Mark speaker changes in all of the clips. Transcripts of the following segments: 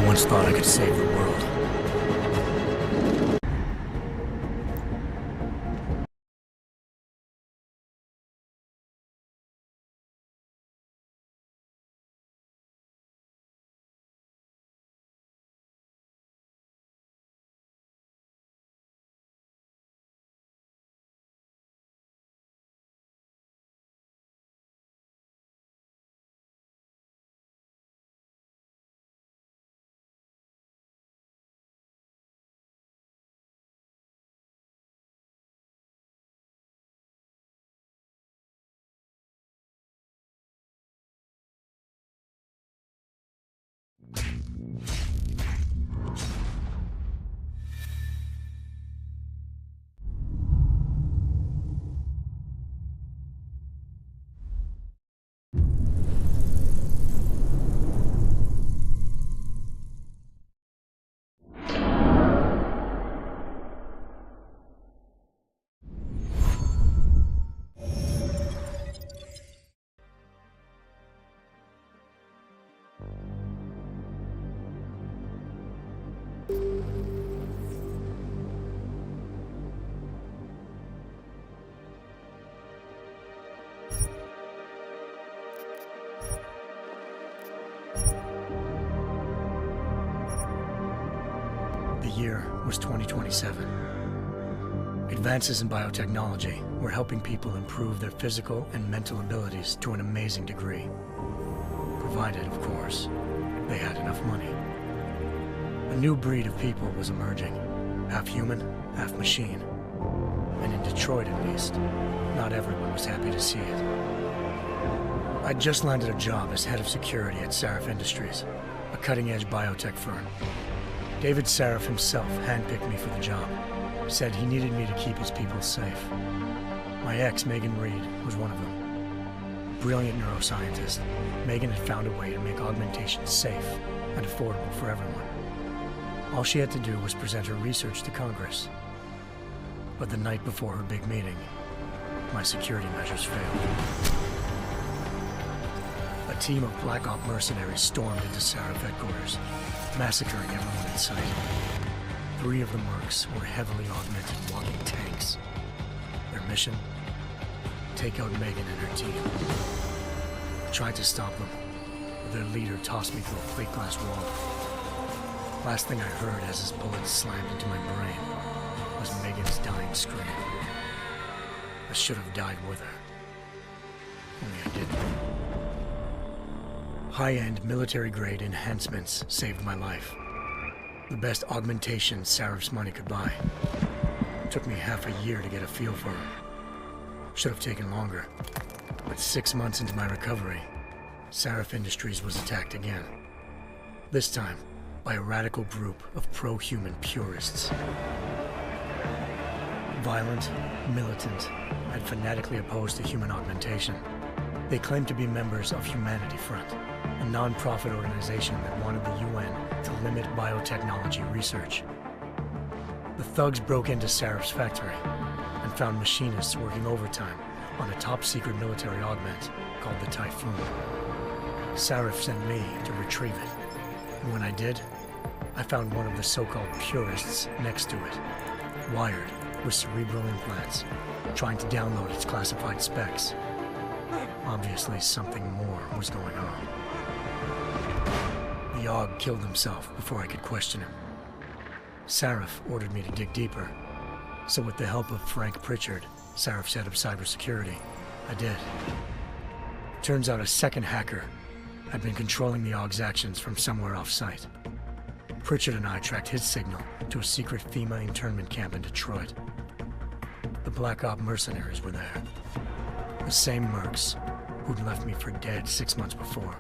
Speaker 1: once thought I could save the world. The year was 2027. Advances in biotechnology were helping people improve their physical and mental abilities to an amazing degree. Provided, of course, they had enough money. A new breed of people was emerging, half human, half machine. And in Detroit at least, not everyone was happy to see it. I'd just landed a job as head of security at Sarif Industries, a cutting-edge biotech firm. David Sarif himself handpicked me for the job, said he needed me to keep his people safe. My ex, Megan Reed, was one of them. Brilliant neuroscientist, Megan had found a way to make augmentation safe and affordable for everyone. All she had to do was present her research to Congress. But the night before her big meeting, my security measures failed. A team of Black Op mercenaries stormed into Sarif headquarters, massacring everyone in sight. 3 of the mercs were heavily augmented walking tanks. Their mission? Take out Megan and her team. I tried to stop them, but their leader tossed me through a plate glass wall. Last thing I heard as his bullets slammed into my brain was Megan's dying scream. I should have died with her. Only I didn't. High-end military-grade enhancements saved my life. The best augmentation Sarif's money could buy. It took me half a year to get a feel for her. Should have taken longer. But 6 months into my recovery, Sarif Industries was attacked again. This time, by a radical group of pro-human purists. Violent, militant, and fanatically opposed to human augmentation. They claimed to be members of Humanity Front, a non-profit organization that wanted the UN to limit biotechnology research. The thugs broke into Sarif's factory and found machinists working overtime on a top-secret military augment called the Typhoon. Sarif sent me to retrieve it, and when I did, I found one of the so-called purists next to it, wired with cerebral implants, trying to download its classified specs. Obviously, something more was going on. The AUG killed himself before I could question him. Sarif ordered me to dig deeper, so with the help of Frank Pritchard, Sarif's head of cybersecurity, I did. Turns out a second hacker had been controlling the AUG's actions from somewhere off-site. Pritchard and I tracked his signal to a secret FEMA internment camp in Detroit. The Black Op mercenaries were there. The same mercs who'd left me for dead 6 months before.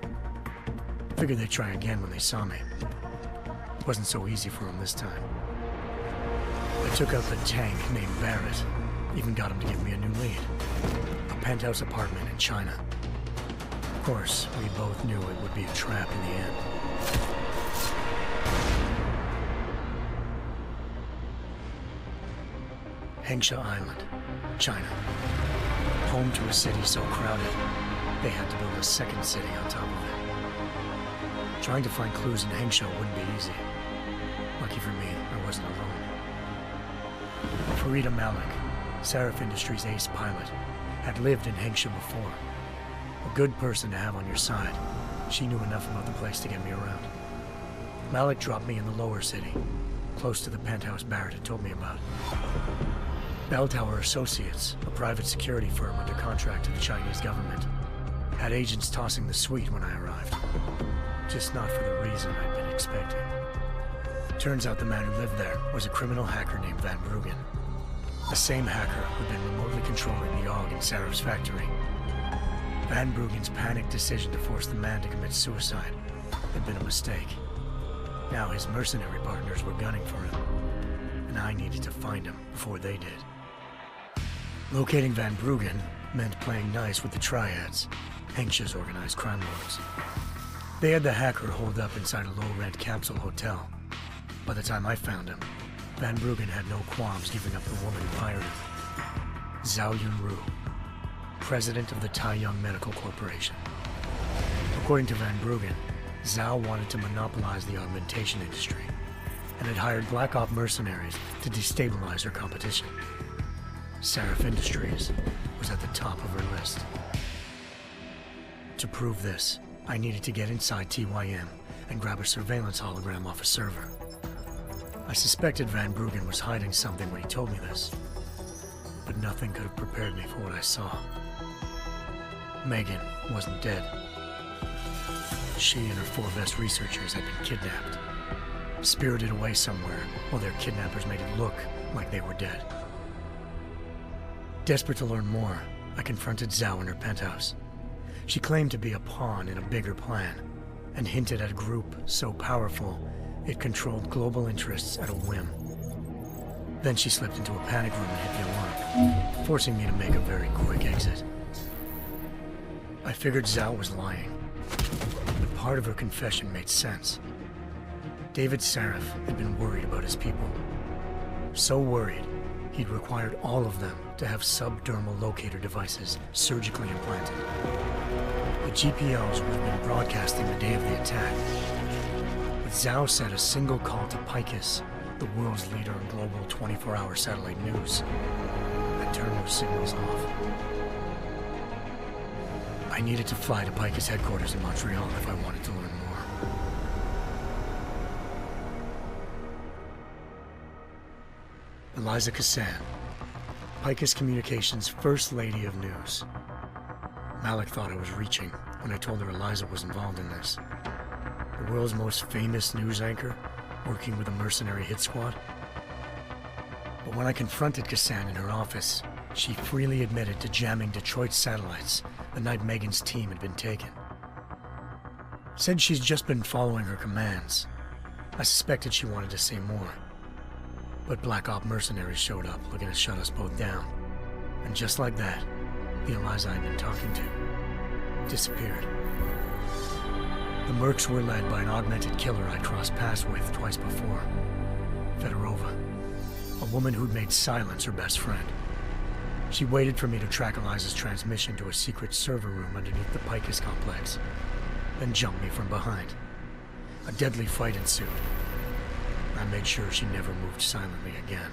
Speaker 1: Figured they'd try again when they saw me. It wasn't so easy for them this time. I took out the tank named Barrett, even got him to give me a new lead. A penthouse apartment in China. Of course, we both knew it would be a trap in the end. Hengsha Island, China. Home to a city so crowded, they had to build a second city on top of it. Trying to find clues in Hengsha wouldn't be easy. Lucky for me, I wasn't alone. Farida Malik, Seraph Industries' ace pilot, had lived in Hengsha before. A good person to have on your side. She knew enough about the place to get me around. Malik dropped me in the lower city, close to the penthouse Barrett had told me about. Bell Tower Associates, a private security firm under contract to the Chinese government, had agents tossing the suite when I arrived. Just not for the reason I'd been expecting. Turns out the man who lived there was a criminal hacker named Van Bruggen. The same hacker who'd been remotely controlling the AUG in Seraph's factory. Van Bruggen's panicked decision to force the man to commit suicide had been a mistake. Now his mercenary partners were gunning for him, and I needed to find him before they did. Locating Van Bruggen meant playing nice with the Triads, Hengsha's organized crime lords. They had the hacker holed up inside a low-rent capsule hotel. By the time I found him, Van Bruggen had no qualms giving up the woman who hired him. Zhao Yunru, president of the Taiyang Medical Corporation. According to Van Bruggen, Zhao wanted to monopolize the augmentation industry and had hired Black Op mercenaries to destabilize her competition. Seraph Industries was at the top of her list. To prove this, I needed to get inside TYM and grab a surveillance hologram off a server. I suspected Van Bruggen was hiding something when he told me this, but nothing could have prepared me for what I saw. Megan wasn't dead. She and her 4 best researchers had been kidnapped, spirited away somewhere while their kidnappers made it look like they were dead. Desperate to learn more, I confronted Zhao in her penthouse. She claimed to be a pawn in a bigger plan, and hinted at a group so powerful it controlled global interests at a whim. Then she slipped into a panic room and hit the alarm, forcing me to make a very quick exit. I figured Zhao was lying, but part of her confession made sense. David Seraph had been worried about his people. So worried, he'd required all of them to have subdermal locator devices surgically implanted. The GPOs would have been broadcasting the day of the attack. But Zhao said a single call to Picus, the world's leader in global 24-hour satellite news, had turned those signals off. I needed to fly to Picus headquarters in Montreal if I wanted to learn more. Eliza Cassan, Picus Communications' First Lady of News. Malik thought I was reaching when I told her Eliza was involved in this. The world's most famous news anchor, working with a mercenary hit squad. But when I confronted Cassan in her office, she freely admitted to jamming Detroit's satellites the night Megan's team had been taken. Said she's just been following her commands. I suspected she wanted to say more. But Black Op mercenaries showed up looking to shut us both down. And just like that, the Eliza I'd been talking to disappeared. The mercs were led by an augmented killer I crossed paths with twice before, Fedorova, a woman who'd made silence her best friend. She waited for me to track Eliza's transmission to a secret server room underneath the Picus complex, then jumped me from behind. A deadly fight ensued. I made sure she never moved silently again.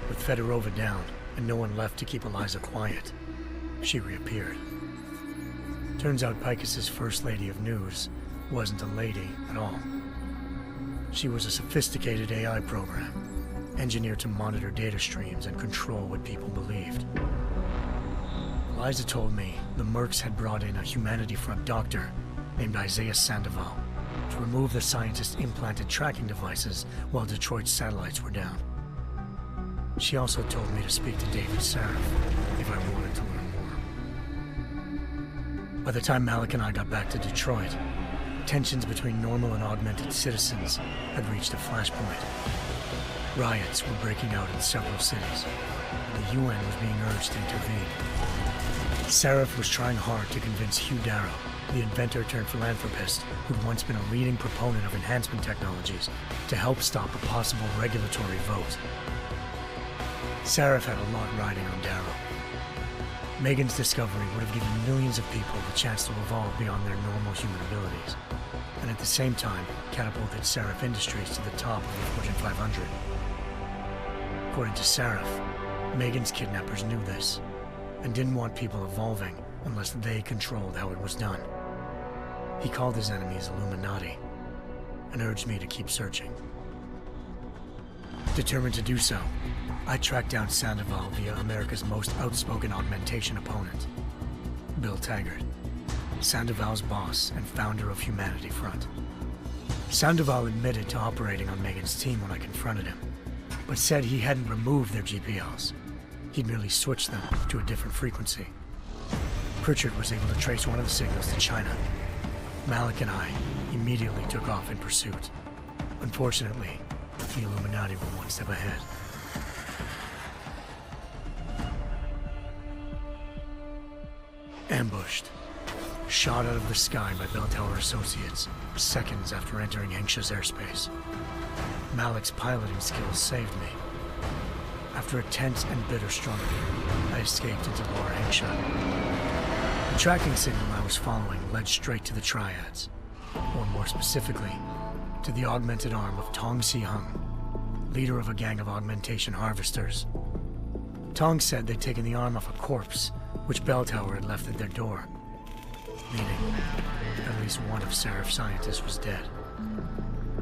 Speaker 1: With Fedorova down and no one left to keep Eliza quiet, she reappeared. Turns out Picus's First Lady of News wasn't a lady at all. She was a sophisticated AI program, engineered to monitor data streams and control what people believed. Eliza told me the mercs had brought in a Humanity Front doctor named Isaiah Sandoval to remove the scientist's implanted tracking devices while Detroit's satellites were down. She also told me to speak to David Seraph if I wanted to learn more. By the time Malik and I got back to Detroit, tensions between normal and augmented citizens had reached a flashpoint. Riots were breaking out in several cities, and the UN was being urged to intervene. Seraph was trying hard to convince Hugh Darrow, the inventor turned philanthropist who'd once been a leading proponent of enhancement technologies, to help stop a possible regulatory vote. Seraph had a lot riding on Darrow. Megan's discovery would have given millions of people the chance to evolve beyond their normal human abilities, and at the same time catapulted Seraph Industries to the top of the Fortune 500. According to Seraph, Megan's kidnappers knew this, and didn't want people evolving unless they controlled how it was done. He called his enemies Illuminati, and urged me to keep searching. Determined to do so, I tracked down Sandoval via America's most outspoken augmentation opponent, Bill Taggart, Sandoval's boss and founder of Humanity Front. Sandoval admitted to operating on Megan's team when I confronted him, but said he hadn't removed their GPLs. He'd merely switched them to a different frequency. Pritchard was able to trace one of the signals to China. Malik and I immediately took off in pursuit. Unfortunately, the Illuminati were one step ahead. Ambushed. Shot out of the sky by Bell Tower Associates, seconds after entering Hengsha's airspace. Malik's piloting skills saved me. After a tense and bitter struggle, I escaped into Lower Hengsha. The tracking signal I was following led straight to the Triads, or more specifically, to the augmented arm of Tong Si-hung, leader of a gang of augmentation harvesters. Tong said they'd taken the arm off a corpse, which Bell Tower had left at their door, meaning at least one of Seraph's scientists was dead.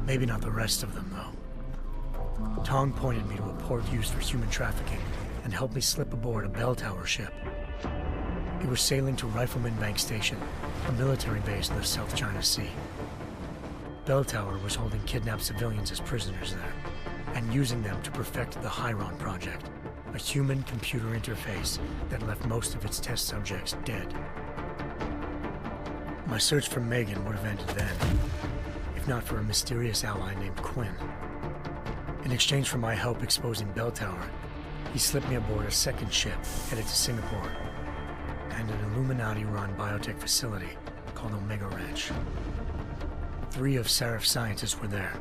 Speaker 1: Maybe not the rest of them, though. Tong pointed me to a port used for human trafficking and helped me slip aboard a Bell Tower ship. It was sailing to Rifleman Bank Station, a military base in the South China Sea. Bell Tower was holding kidnapped civilians as prisoners there, and using them to perfect the Hyron Project, a human-computer interface that left most of its test subjects dead. My search for Megan would have ended then, if not for a mysterious ally named Quinn. In exchange for my help exposing Bell Tower, he slipped me aboard a second ship headed to Singapore, and an Illuminati-run biotech facility called Omega Ranch. 3 of Seraph's scientists were there,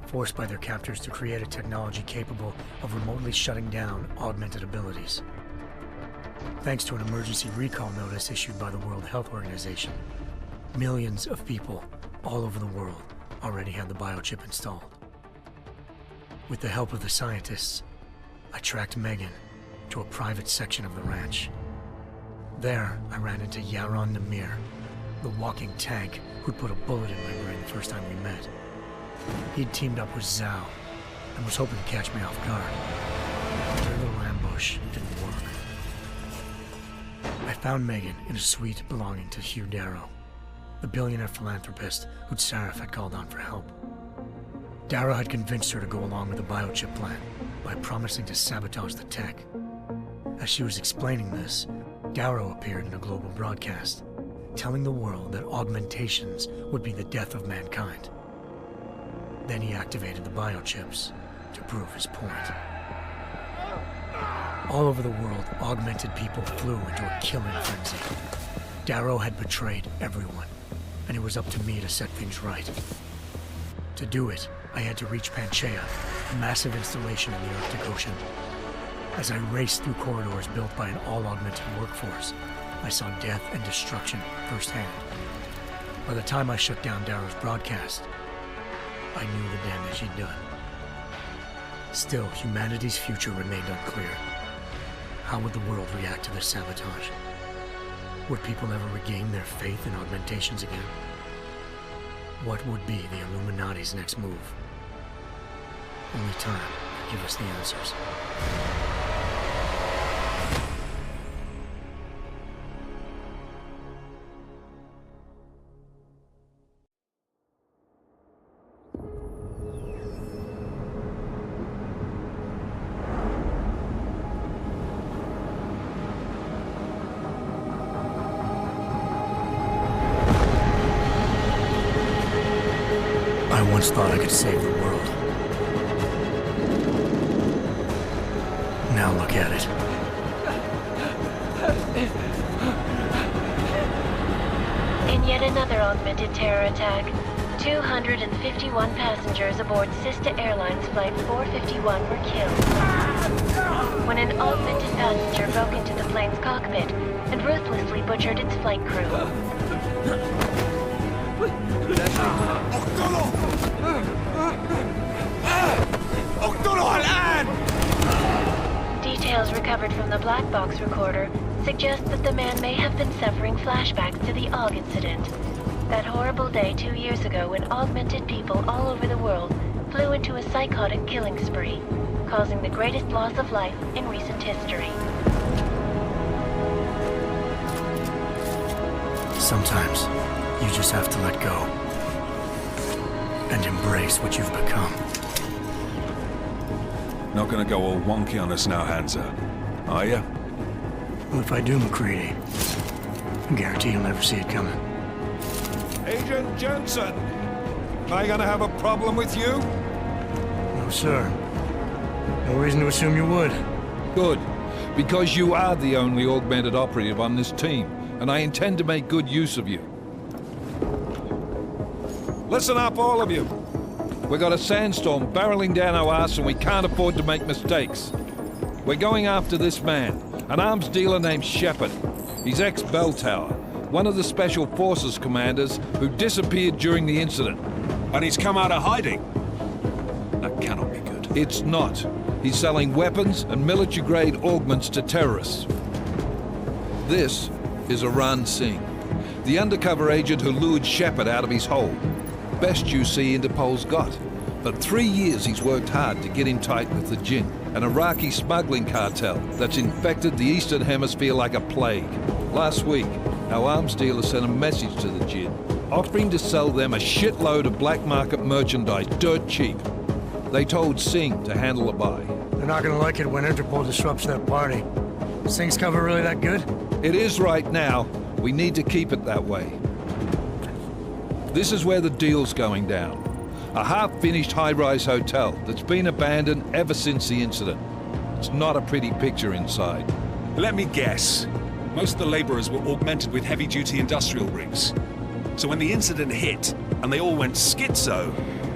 Speaker 1: forced by their captors to create a technology capable of remotely shutting down augmented abilities. Thanks to an emergency recall notice issued by the World Health Organization, millions of people all over the world already had the biochip installed. With the help of the scientists, I tracked Megan to a private section of the ranch. There, I ran into Yaron Namir, the walking tank who'd put a bullet in my brain the first time we met. He'd teamed up with Zhao and was hoping to catch me off guard. Their little ambush didn't work. I found Megan in a suite belonging to Hugh Darrow, the billionaire philanthropist who'd Seraph had called on for help. Darrow had convinced her to go along with the biochip plan by promising to sabotage the tech. As she was explaining this, Darrow appeared in a global broadcast, telling the world that augmentations would be the death of mankind. Then he activated the biochips to prove his point. All over the world, augmented people flew into a killing frenzy. Darrow had betrayed everyone, and it was up to me to set things right. To do it, I had to reach Panchaea, a massive installation in the Arctic Ocean. As I raced through corridors built by an all-augmented workforce, I saw death and destruction firsthand. By the time I shut down Darrow's broadcast, I knew the damage he'd done. Still, humanity's future remained unclear. How would the world react to this sabotage? Would people ever regain their faith in augmentations again? What would be the Illuminati's next move? Only time could give us the answers. I once thought I could save the world. Now look at it.
Speaker 2: In yet another augmented terror attack, 251 passengers aboard Sister Airlines Flight 451 were killed when an augmented passenger broke into the plane's cockpit and ruthlessly butchered its flight crew. Details recovered from the black box recorder suggest that the man may have been suffering flashbacks to the AUG incident. That horrible day 2 years ago when augmented people all over the world flew into a psychotic killing spree, causing the greatest loss of life in recent history.
Speaker 1: Sometimes, you just have to let go. And embrace what you've become.
Speaker 3: Not gonna go all wonky on us now, Hansa, are ya?
Speaker 1: Well, if I do, McCready, I guarantee you'll never see it coming.
Speaker 3: Agent Jensen! Am I gonna have a problem with you?
Speaker 1: No, sir. No reason to assume you would.
Speaker 4: Good, because you are the only augmented operative on this team, and I intend to make good use of you. Listen up, all of you. We got a sandstorm barreling down our arse and we can't afford to make mistakes. We're going after this man, an arms dealer named Shepard. He's ex-Bell Tower, one of the Special Forces commanders who disappeared during the incident.
Speaker 3: And he's come out of hiding? That cannot be good.
Speaker 4: It's not. He's selling weapons and military-grade augments to terrorists. This is Aran Singh, the undercover agent who lured Shepard out of his hole. Best you see Interpol's got. For 3 years he's worked hard to get in tight with the Jinn, an Iraqi smuggling cartel that's infected the Eastern Hemisphere like a plague. Last week, our arms dealer sent a message to the Jinn, offering to sell them a shitload of black market merchandise dirt cheap. They told Singh to handle the buy.
Speaker 1: They're not gonna like it when Interpol disrupts that party. Singh's cover really that good?
Speaker 4: It is right now. We need to keep it that way. This is where the deal's going down. A half-finished high-rise hotel that's been abandoned ever since the incident. It's not a pretty picture inside.
Speaker 3: Let me guess. Most of the laborers were augmented with heavy-duty industrial rigs. So when the incident hit, and they all went schizo,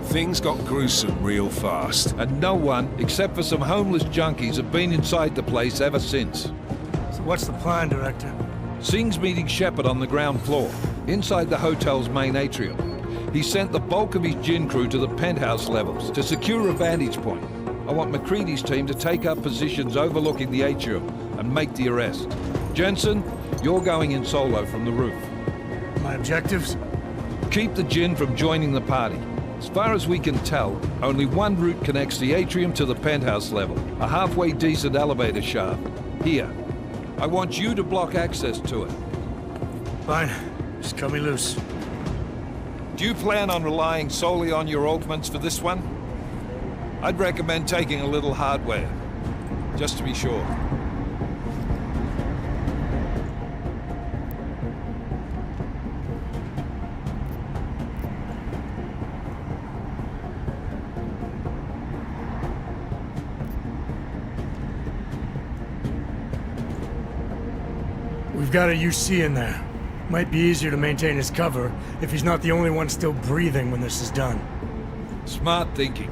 Speaker 3: things got gruesome real fast.
Speaker 4: And no one, except for some homeless junkies, have been inside the place ever since.
Speaker 1: So what's the plan, Director?
Speaker 4: Singh's meeting Shepard on the ground floor, inside the hotel's main atrium. He sent the bulk of his Jinn crew to the penthouse levels to secure a vantage point. I want McCready's team to take up positions overlooking the atrium and make the arrest. Jensen, you're going in solo from the roof.
Speaker 1: My objectives?
Speaker 4: Keep the Jinn from joining the party. As far as we can tell, only one route connects the atrium to the penthouse level, a halfway decent elevator shaft. Here. I want you to block access to it.
Speaker 1: Fine. Just cut me loose.
Speaker 4: Do you plan on relying solely on your augments for this one? I'd recommend taking a little hardware, just to be sure.
Speaker 1: We've got a UC in there. Might be easier to maintain his cover if he's not the only one still breathing when this is done.
Speaker 4: Smart thinking.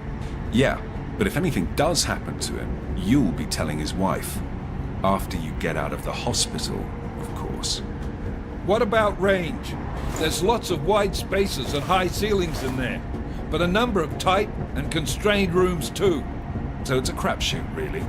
Speaker 3: Yeah, but if anything does happen to him, you'll be telling his wife. After you get out of the hospital, of course.
Speaker 4: What about range? There's lots of wide spaces and high ceilings in there, but a number of tight and constrained rooms too.
Speaker 3: So it's a crapshoot, really.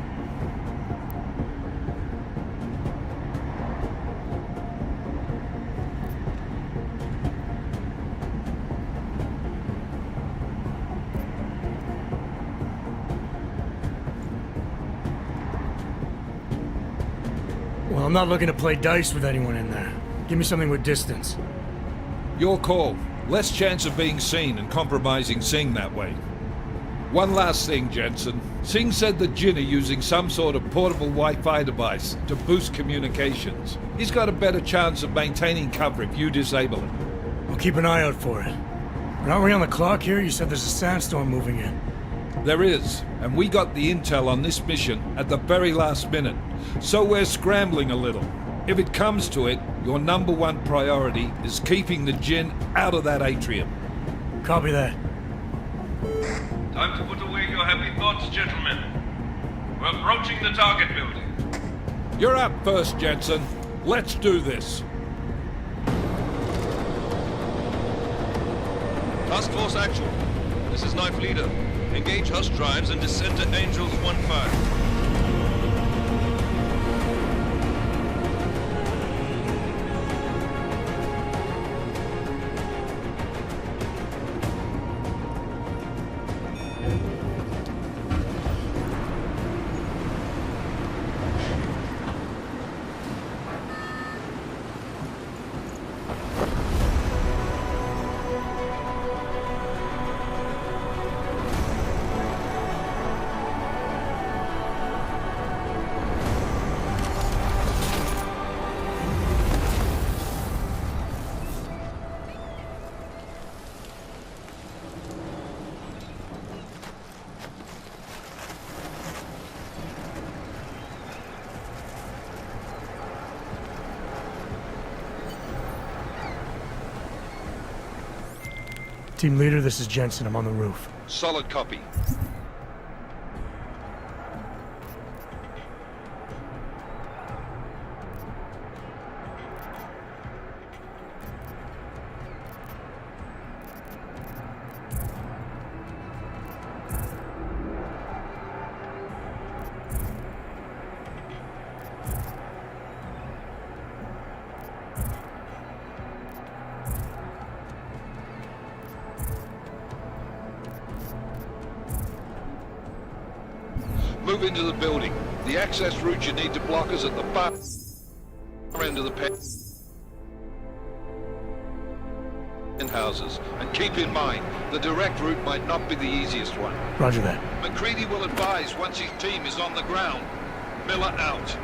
Speaker 1: Well, I'm not looking to play dice with anyone in there. Give me something with distance.
Speaker 4: Your call. Less chance of being seen and compromising Singh that way. One last thing, Jensen. Singh said the Jinn are using some sort of portable Wi-Fi device to boost communications. He's got a better chance of maintaining cover if you disable it.
Speaker 1: We'll keep an eye out for it. But aren't we on the clock here? You said there's a sandstorm moving in.
Speaker 4: There is, and we got the intel on this mission at the very last minute, so we're scrambling a little. If it comes to it, your #1 priority is keeping the Jinn out of that atrium.
Speaker 1: Copy that.
Speaker 5: Time to put away your heavy thoughts, gentlemen. We're approaching the target building.
Speaker 4: You're up first, Jensen. Let's do this.
Speaker 6: Task Force Actual. This is Knife Leader. Engage Hush drives and descend to Angels 1-5.
Speaker 1: Team leader, this is Jensen. I'm on the roof.
Speaker 4: Solid copy. Move into the building. The access route you need to block is at the far end of the houses. And keep in mind, the direct route might not be the easiest one.
Speaker 1: Roger that.
Speaker 4: McCready will advise once his team is on the ground. Miller out.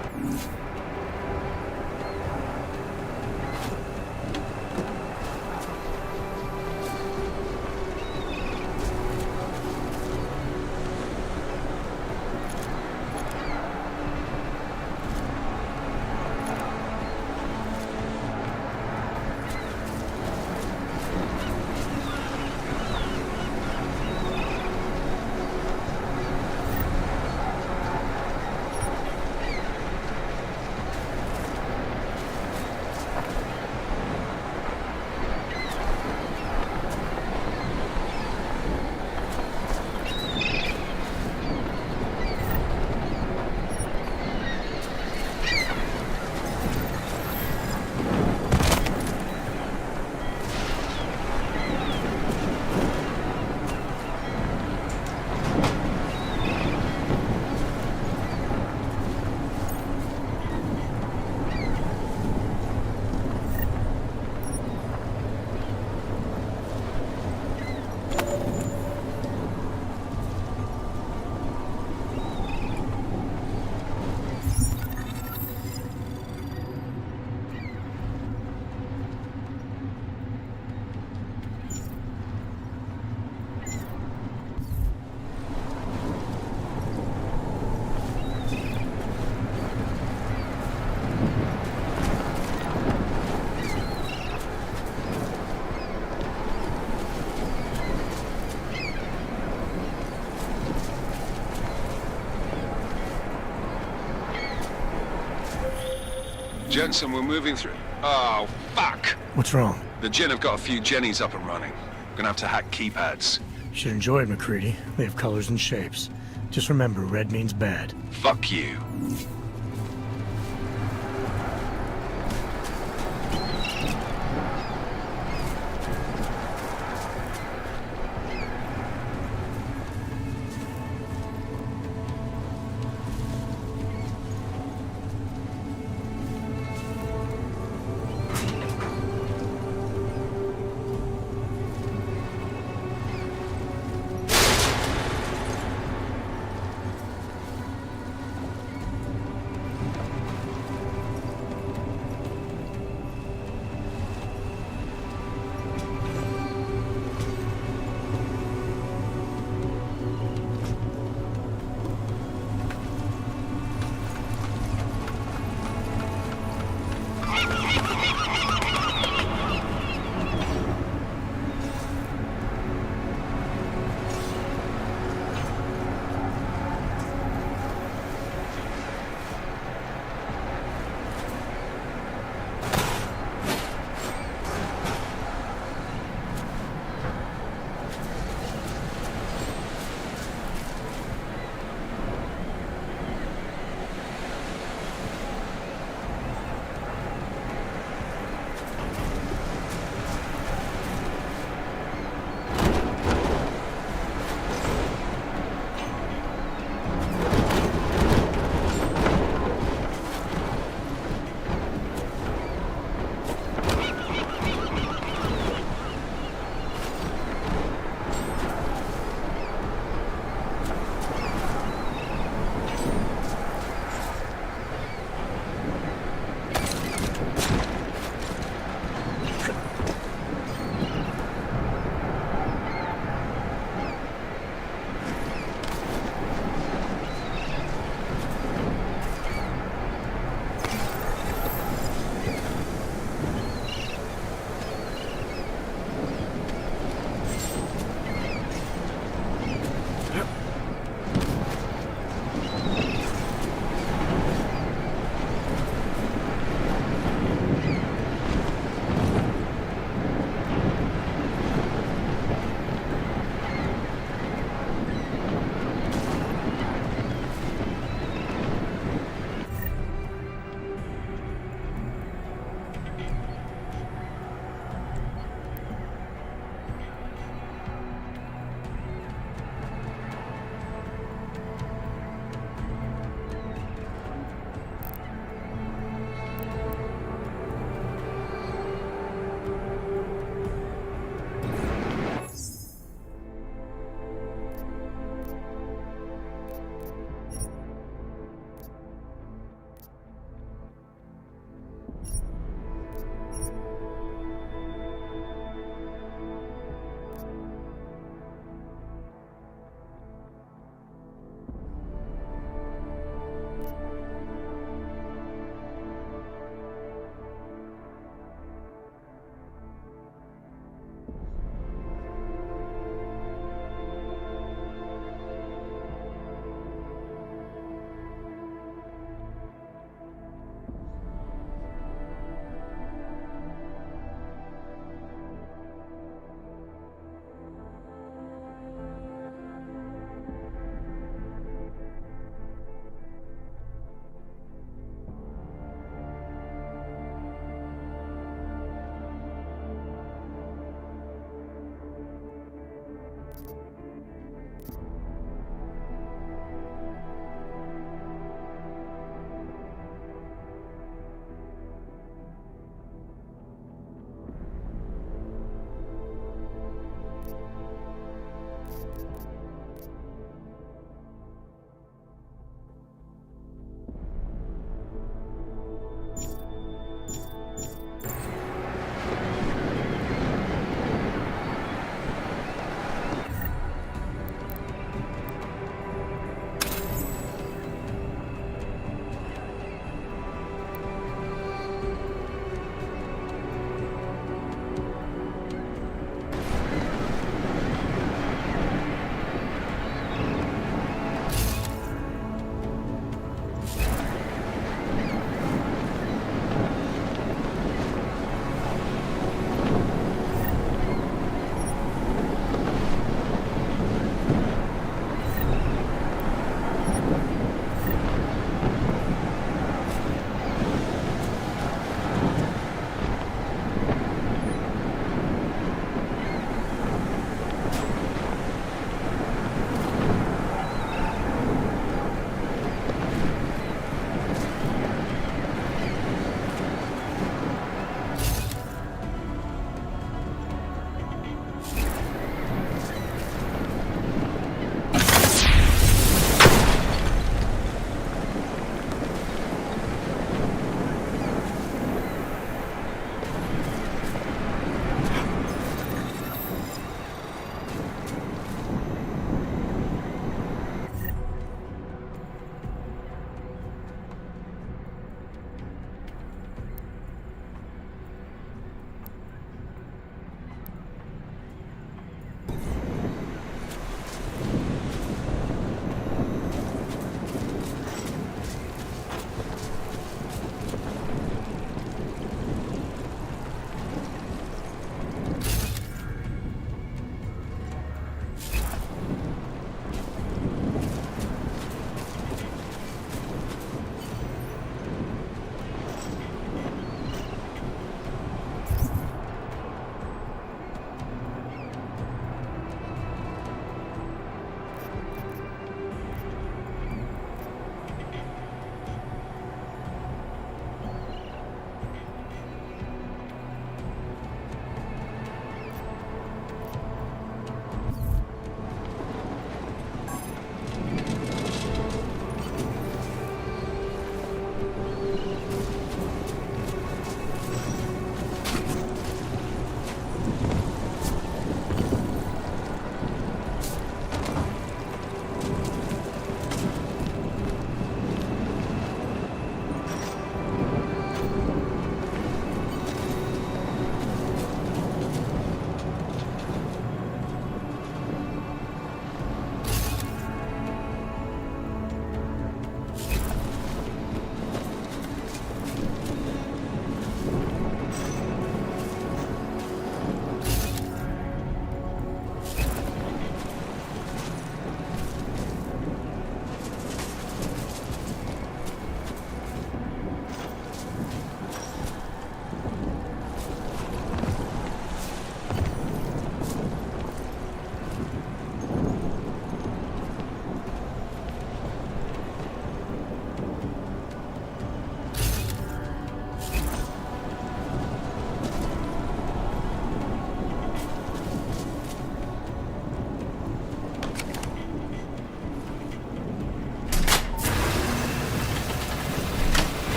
Speaker 3: Jensen, we're moving through. Oh, fuck!
Speaker 1: What's wrong?
Speaker 3: The Gen have got a few Jennies up and running. Gonna have to hack keypads.
Speaker 1: You should enjoy it, McCready. They have colors and shapes. Just remember, red means bad.
Speaker 3: Fuck you.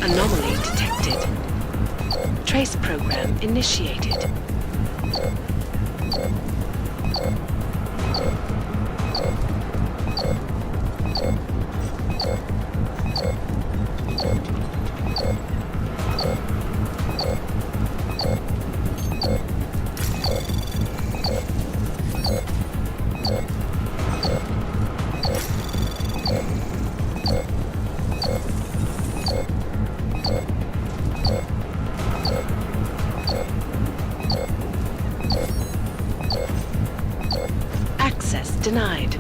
Speaker 7: Anomaly detected. Trace program initiated. Access denied.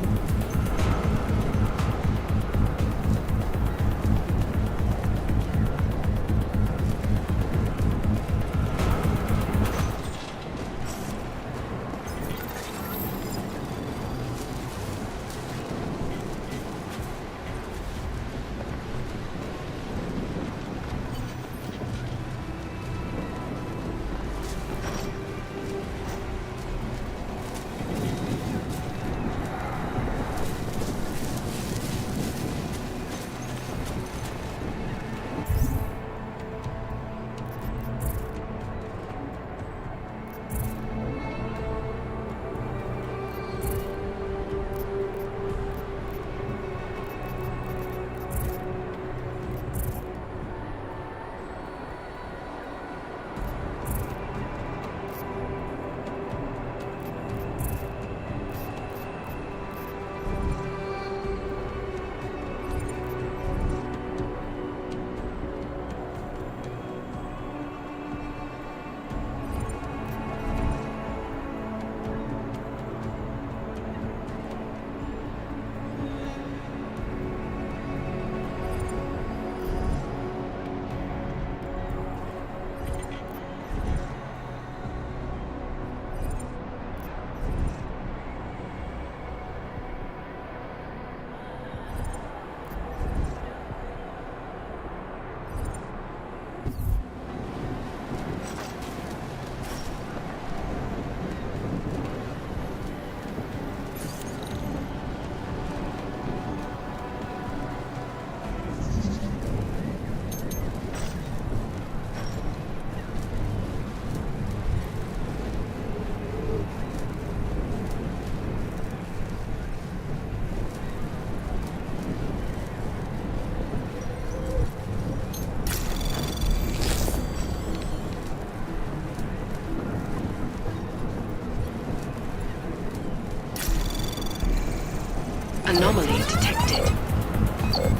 Speaker 7: Anomaly detected.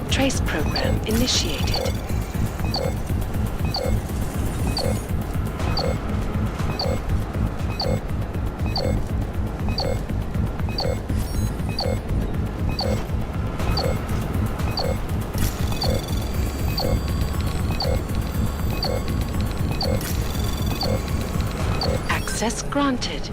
Speaker 7: Trace program initiated. Access granted.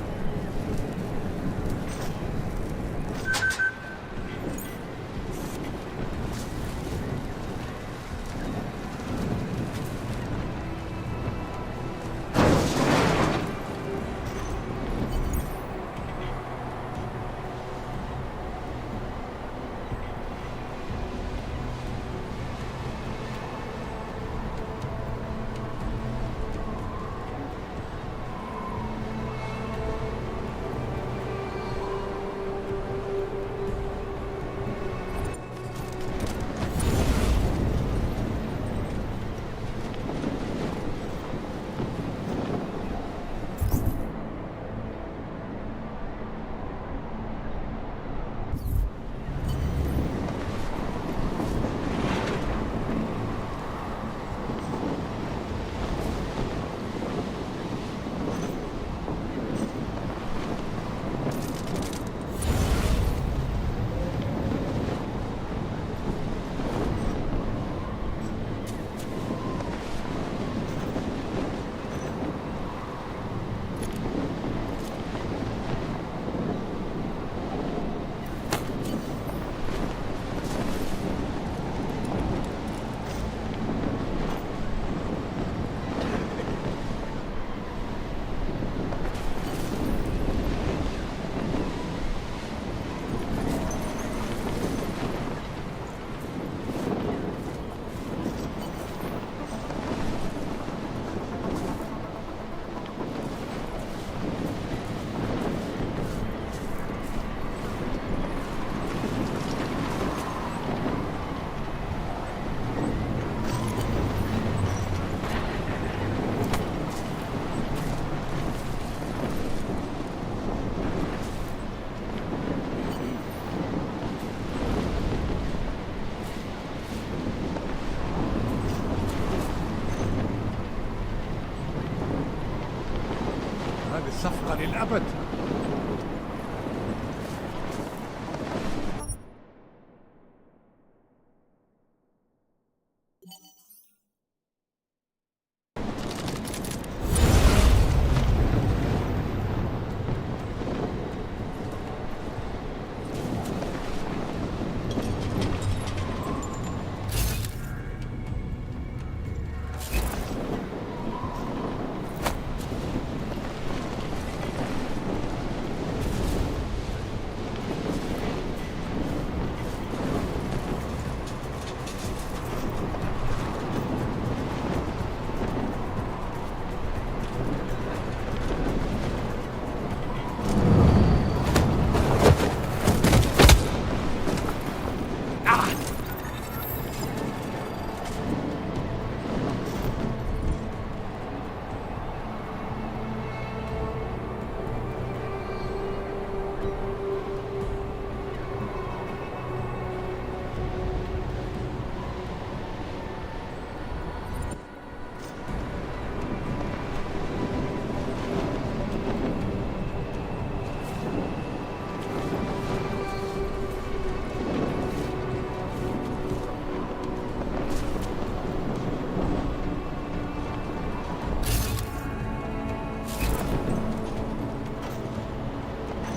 Speaker 8: صفقة للأبد.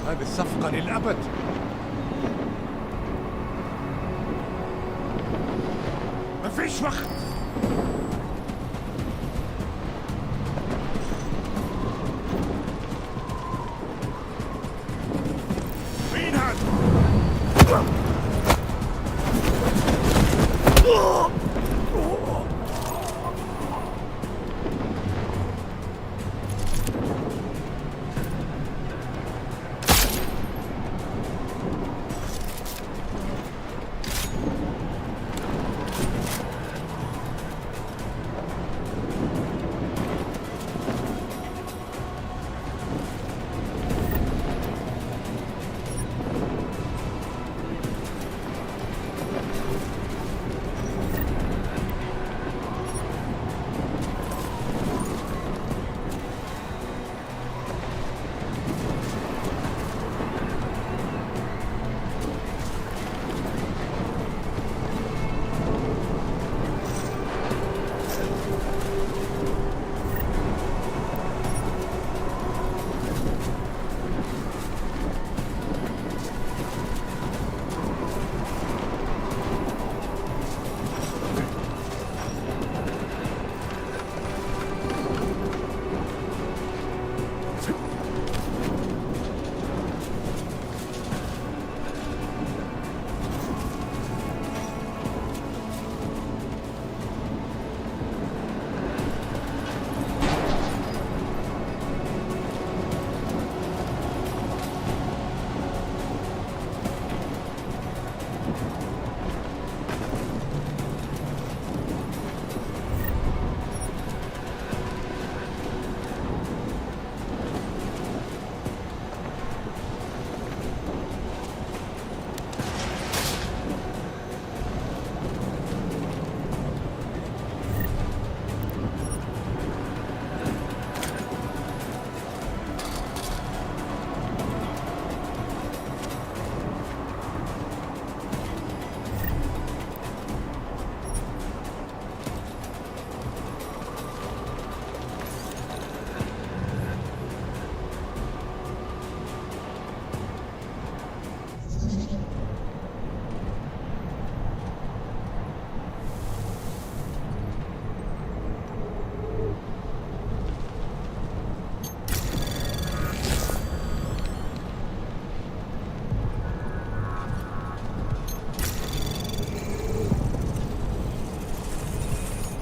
Speaker 8: هذه الصفقة للأبد. ما فيش وقت. مين هذا؟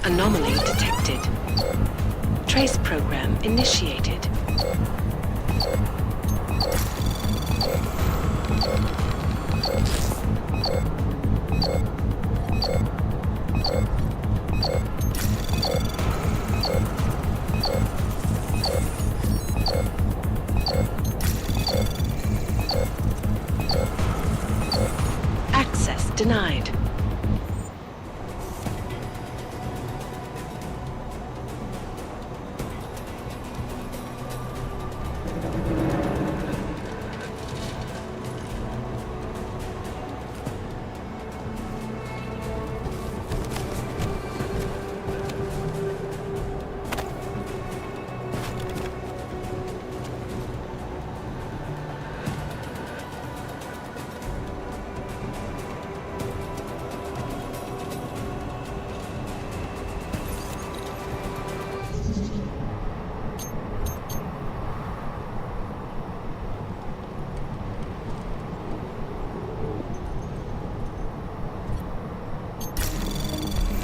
Speaker 7: Anomaly detected. Trace program initiated. Access denied.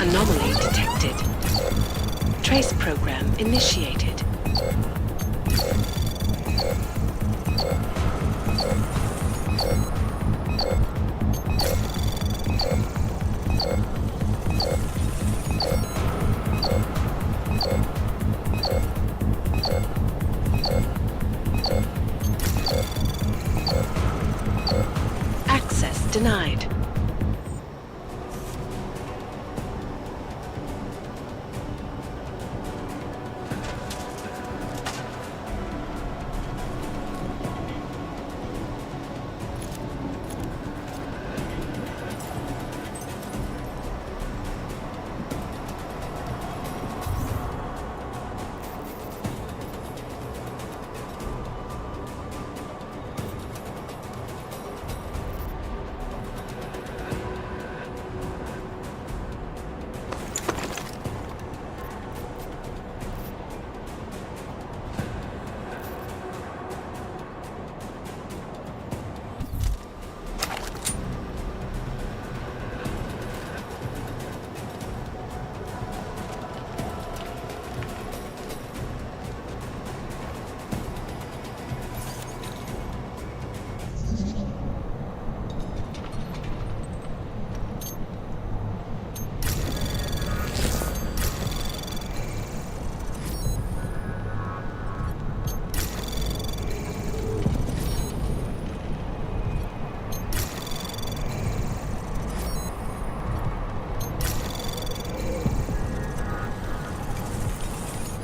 Speaker 7: Anomaly detected. Trace program initiated. Access denied.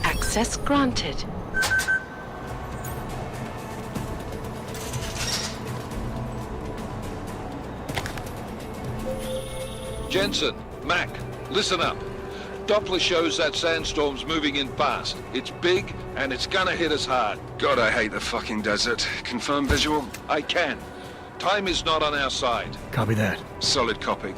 Speaker 7: Access granted.
Speaker 4: Jensen, Mac, listen up. Doppler shows that sandstorm's moving in fast. It's big, and it's gonna hit us hard.
Speaker 3: God, I hate the fucking desert. Confirm visual?
Speaker 4: I can. Time is not on our side.
Speaker 1: Copy that.
Speaker 3: Solid copy.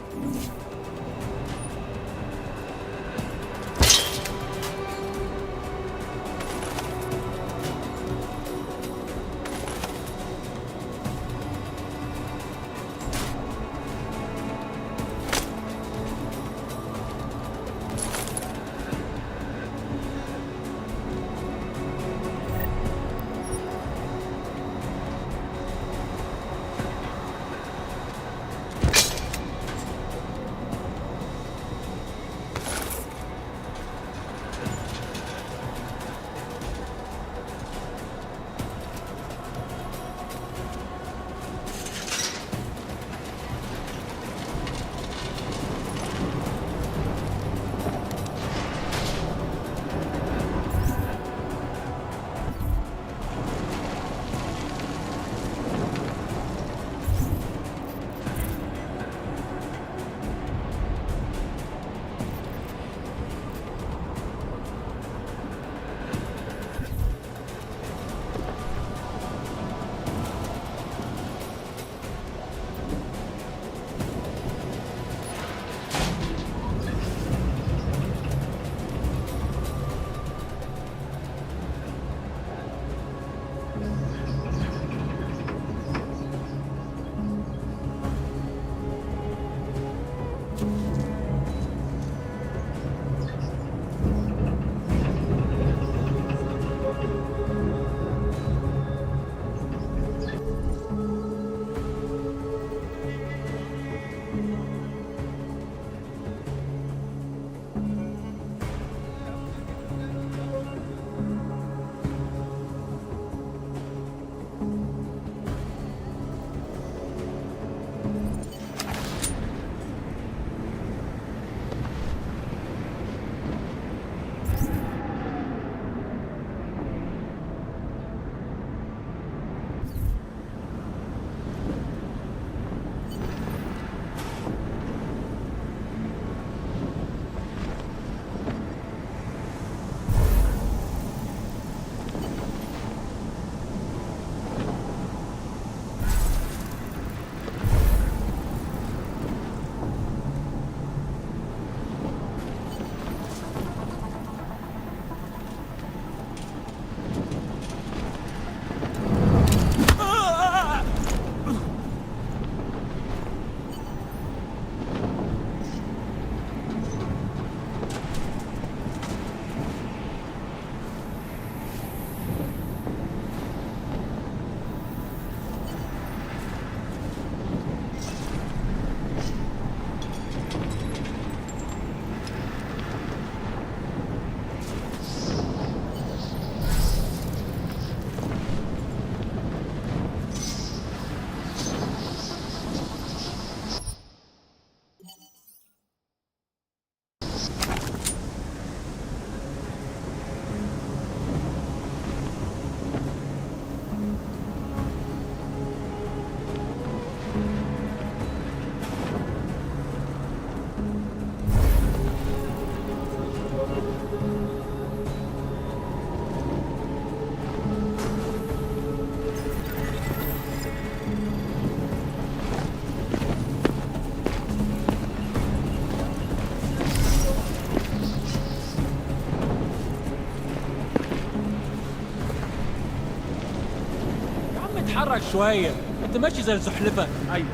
Speaker 9: اتحرك شوية، انت ماشي زي الزحلفة. ايوه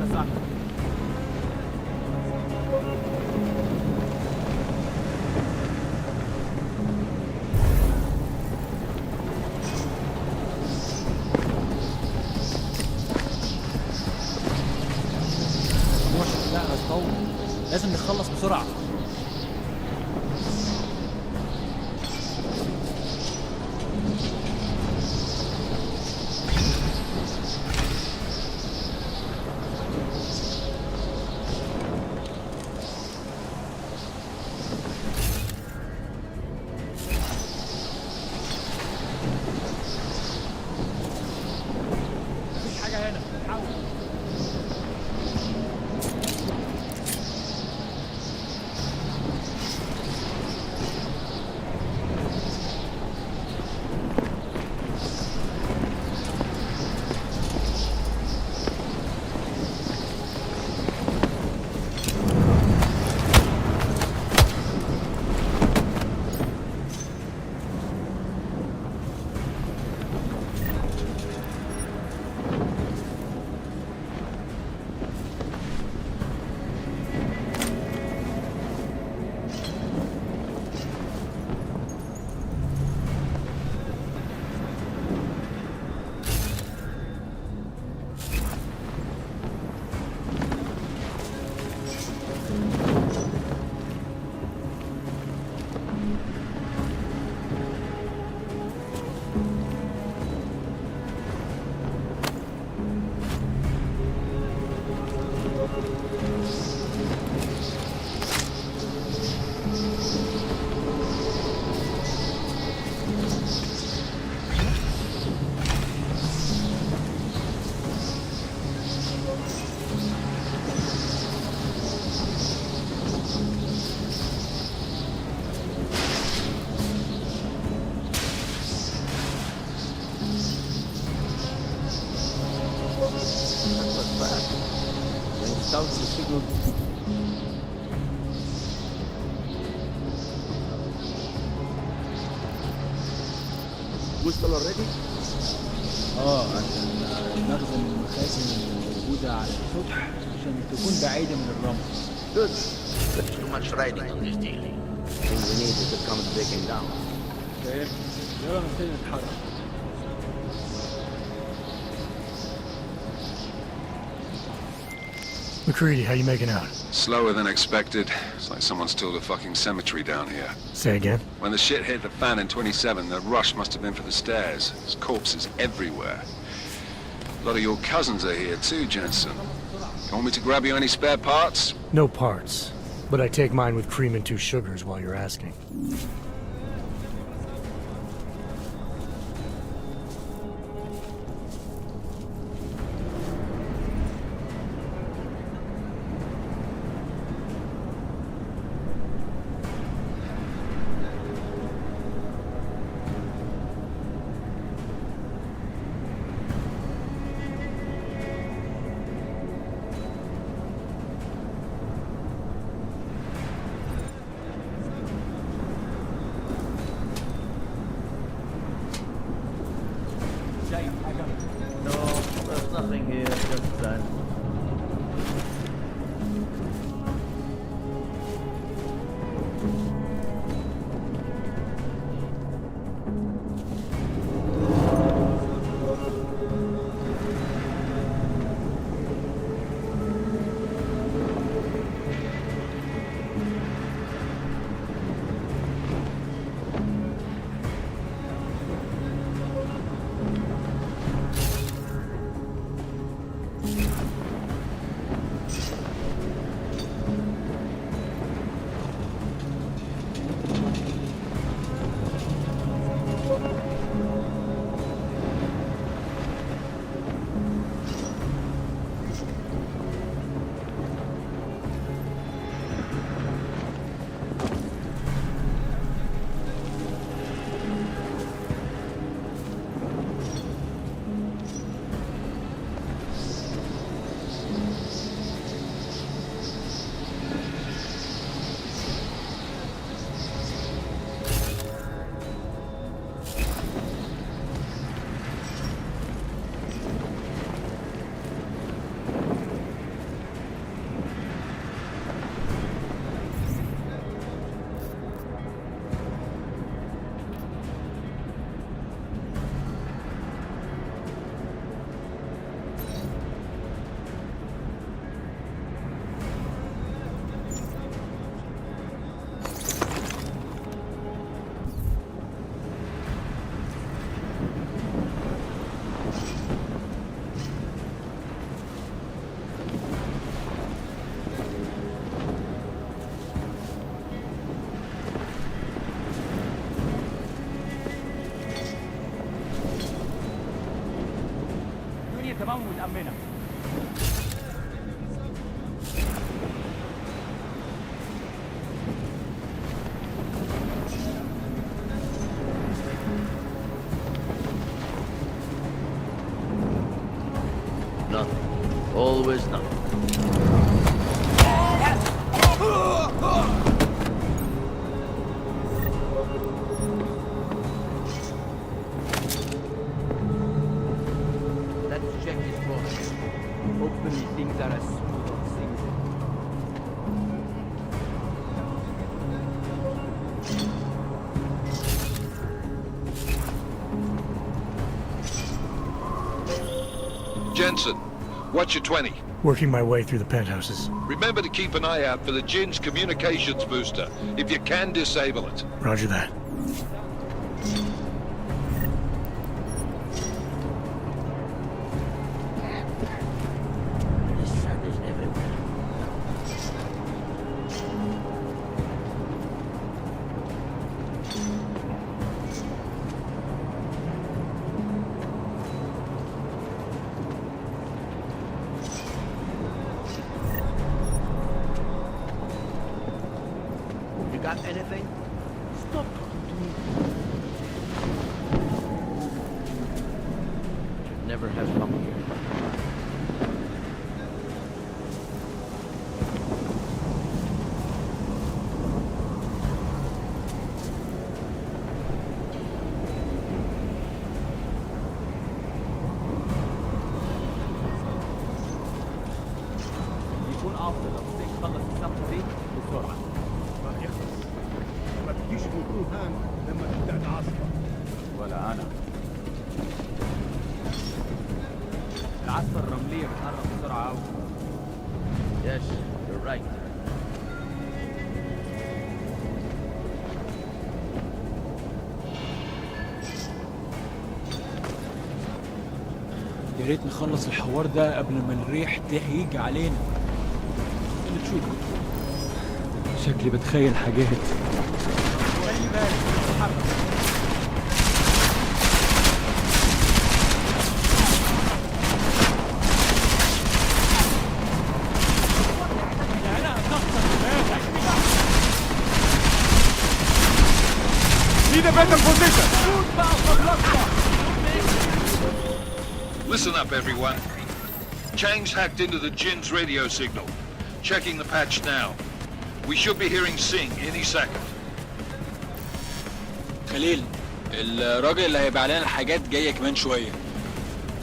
Speaker 9: انت صح. الموشن بتاعنا اتطور، لازم نخلص بسرعة. مفيش حاجة هنا، حاول.
Speaker 10: وصل اوريدي؟
Speaker 9: عشان نخزن المخازن الموجودة على السطح عشان تكون بعيدة من الرمل.
Speaker 10: Good. There's too much riding on this deal. Thing we need is to come breaking down.
Speaker 9: فاهم؟ يلا نبتدي نتحرك.
Speaker 1: McCready, how you making out?
Speaker 3: Slower than expected. It's like someone's tilled a fucking cemetery down here.
Speaker 1: Say again?
Speaker 3: When the shit hit the fan in 27, the rush must have been for the stairs. There's corpses everywhere. A lot of your cousins are here too, Jensen. You want me to grab you any spare parts?
Speaker 1: No parts. But I take mine with cream and 2 sugars while you're asking.
Speaker 9: تمام ومتأمنة.
Speaker 10: Nothing. Always nothing. Let's check this box.
Speaker 9: Hopefully things are as smooth as things.
Speaker 4: Jensen, what's your 20?
Speaker 1: Working my way through the penthouses.
Speaker 4: Remember to keep an eye out for the Jin's communications booster. If you can, disable it.
Speaker 1: Roger that.
Speaker 10: This sun is everywhere. You got anything? Stop talking to me. Should never have come here.
Speaker 9: يكون أفضل لو تخلص الصفقة دي بسرعة.
Speaker 8: ما يخلص. ما تجيش الوقوف هان لما تبدأ العاصفة.
Speaker 9: ولا أنا. العاصفة الرملية بتقرب بسرعة أوي.
Speaker 10: Yes, you're right.
Speaker 9: يا ريت نخلص الحوار ده قبل ما الريح تهيج علينا. اللي تشوفه. شكلي بتخيل حاجات. خلي بالك اتحرك.
Speaker 8: Need a better position.
Speaker 4: Listen up, everyone. Chang's hacked into the Jin's radio signal. Checking the patch now. We should be hearing Sing any second.
Speaker 11: خليل، الراجل اللي هيبقى علينا الحاجات جاية كمان شوية.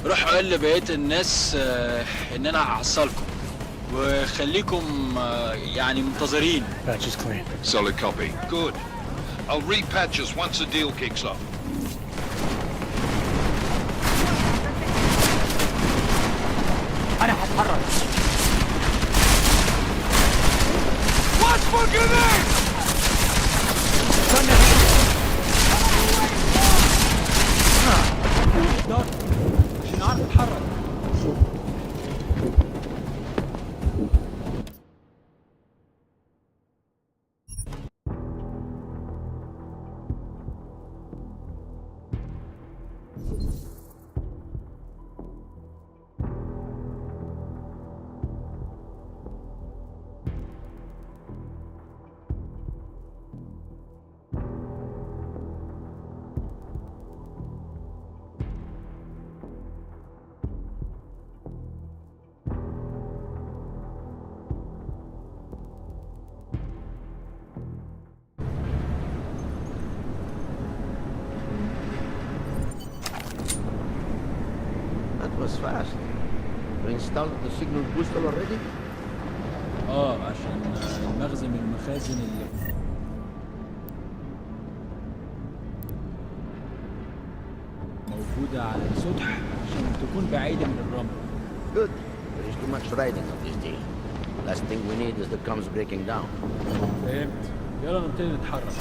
Speaker 11: روح قول لبقية الناس ان انا هحصلكم وخليكم يعني منتظرين.
Speaker 1: Patch is clean.
Speaker 4: Solid copy. Good. I'll repatch us once the deal kicks off.
Speaker 9: أنا هتحرك.
Speaker 8: Watch for grenades!
Speaker 9: عشان أعرف أتحرك.
Speaker 10: That was fast. You installed the signal booster already?
Speaker 9: عشان المخزن من المخازن اللي موجودة على السطح عشان تكون بعيدة من الرمل.
Speaker 10: Good. There is too much riding on this deal. Last thing we need is the comms breaking down.
Speaker 9: فهمت. يلا نبتدي نتحرك.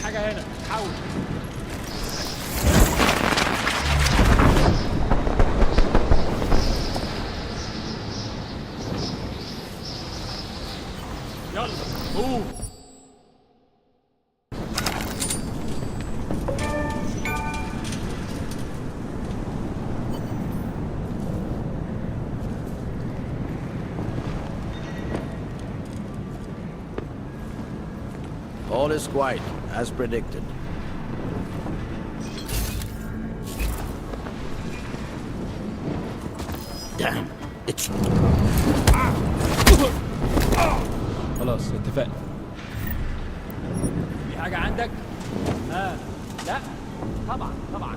Speaker 9: حاجة هنا، حاول. يلا قوم.
Speaker 10: All is quiet, as predicted. Damn, it's...
Speaker 9: خلاص اتفقنا. في حاجة عندك؟ لا؟ طبعا طبعا.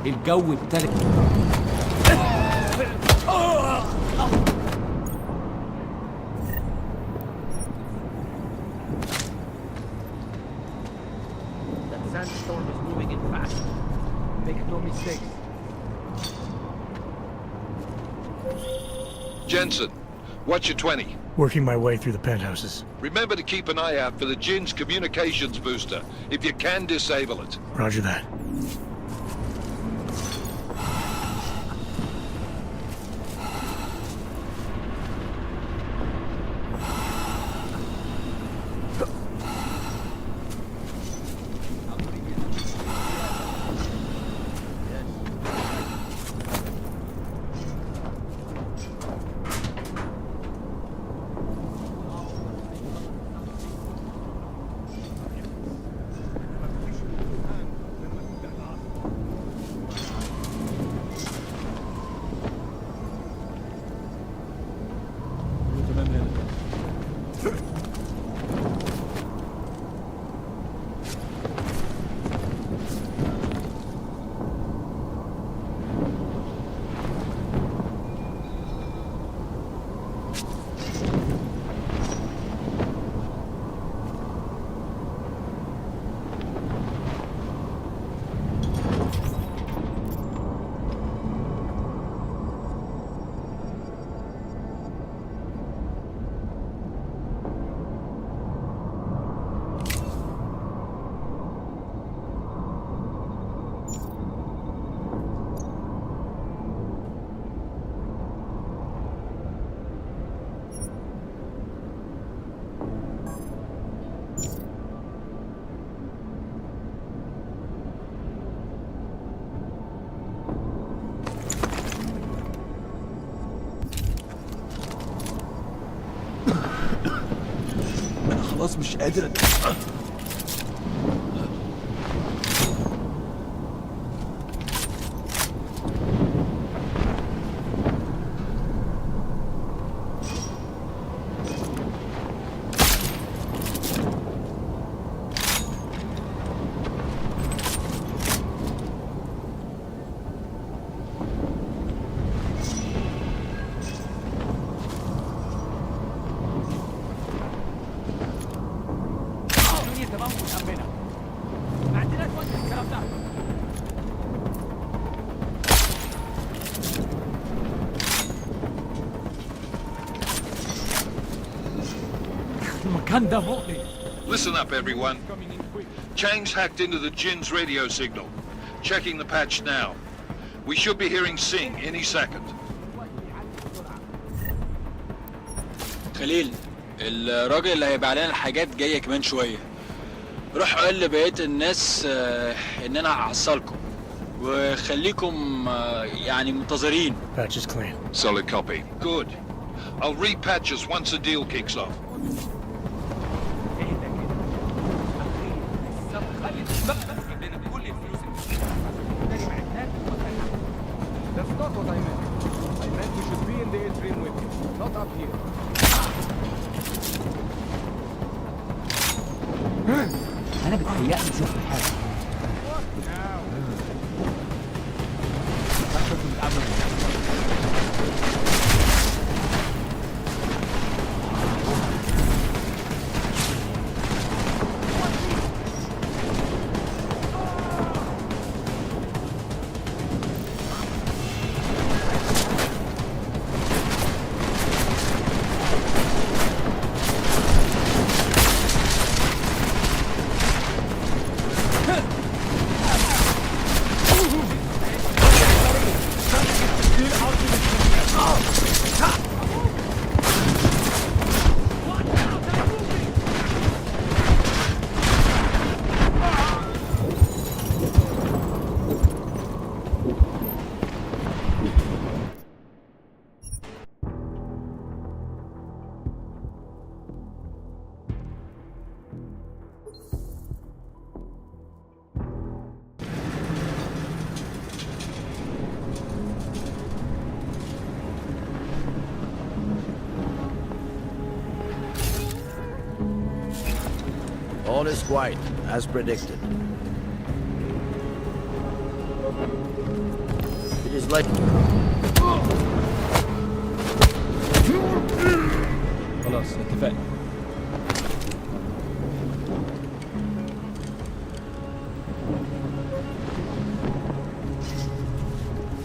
Speaker 9: الجو ابتدى.
Speaker 10: That sandstorm is moving in fast.
Speaker 8: Make no mistake.
Speaker 4: Jensen, what's your 20?
Speaker 1: Working my way through the penthouses.
Speaker 4: Remember to keep an eye out for the Jin's communications booster. If you can, disable it.
Speaker 1: Roger that.
Speaker 9: قادر المكان ده مؤذي.
Speaker 4: Listen up, everyone. Chang's hacked into the Jin's radio signal. Checking the patch now. We should be hearing Sing any second.
Speaker 11: خليل، الراجل اللي هيبقى علينا الحاجات جايه كمان شويه. روح قول لبقيه الناس ان انا هحصلكم وخليكم يعني منتظرين.
Speaker 1: Patch is clean.
Speaker 4: Solid copy. Good. I'll repatch us once the deal kicks off.
Speaker 8: That's not what I meant. I meant we should be in the atrium with you, not up here.
Speaker 9: انا بتهيألي شفت حاجه.
Speaker 10: All is quiet, as predicted. It is like...
Speaker 9: خلاص اتفقنا.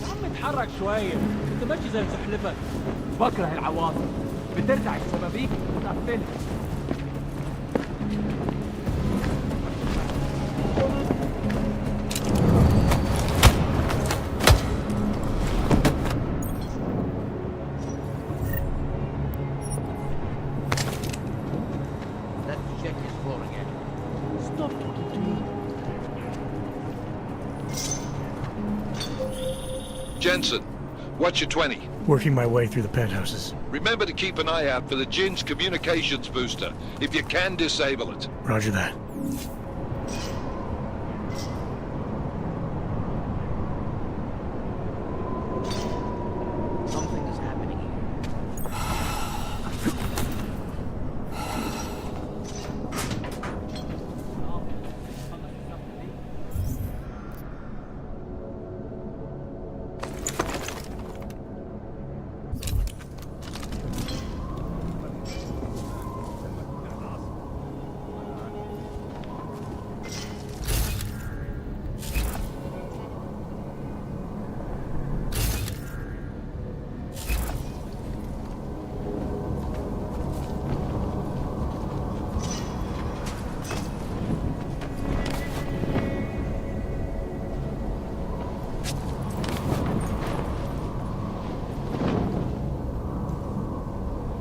Speaker 9: يا عم اتحرك شوية، انت ماشي زي الزحلفة. بكره العواصف، بترجع الشبابيك وتقفلها.
Speaker 10: Let's check this floor again.
Speaker 9: Stop talking to me.
Speaker 4: Jensen, what's your 20?
Speaker 1: Working my way through the penthouses.
Speaker 4: Remember to keep an eye out for the Jin's communications booster. If you can, disable it.
Speaker 1: Roger that.
Speaker 10: Something is happening here.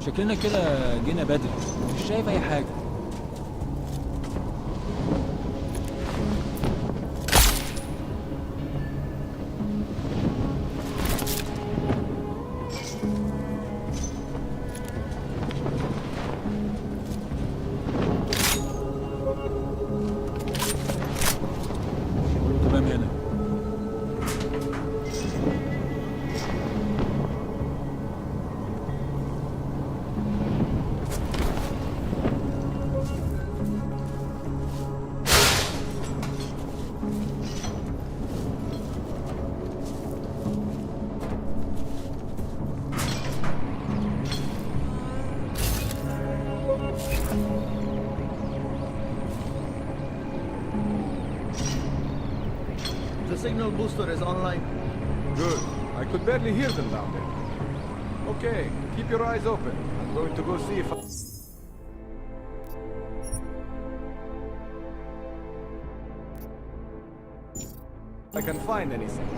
Speaker 9: شكلنا كده جينا بدري، مش شايف اي حاجة.
Speaker 8: signal booster is online. Good. I could barely hear them down there. Okay, keep your eyes open. I'm going to go see if I can find anything.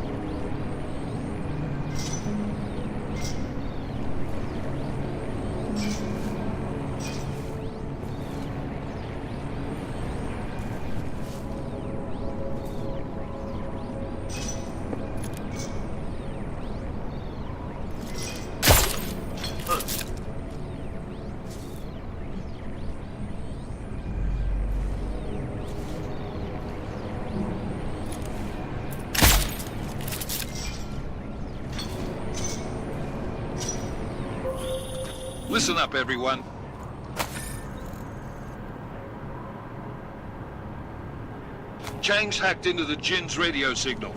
Speaker 4: Listen up, everyone. Chang's hacked into the Jin's radio signal.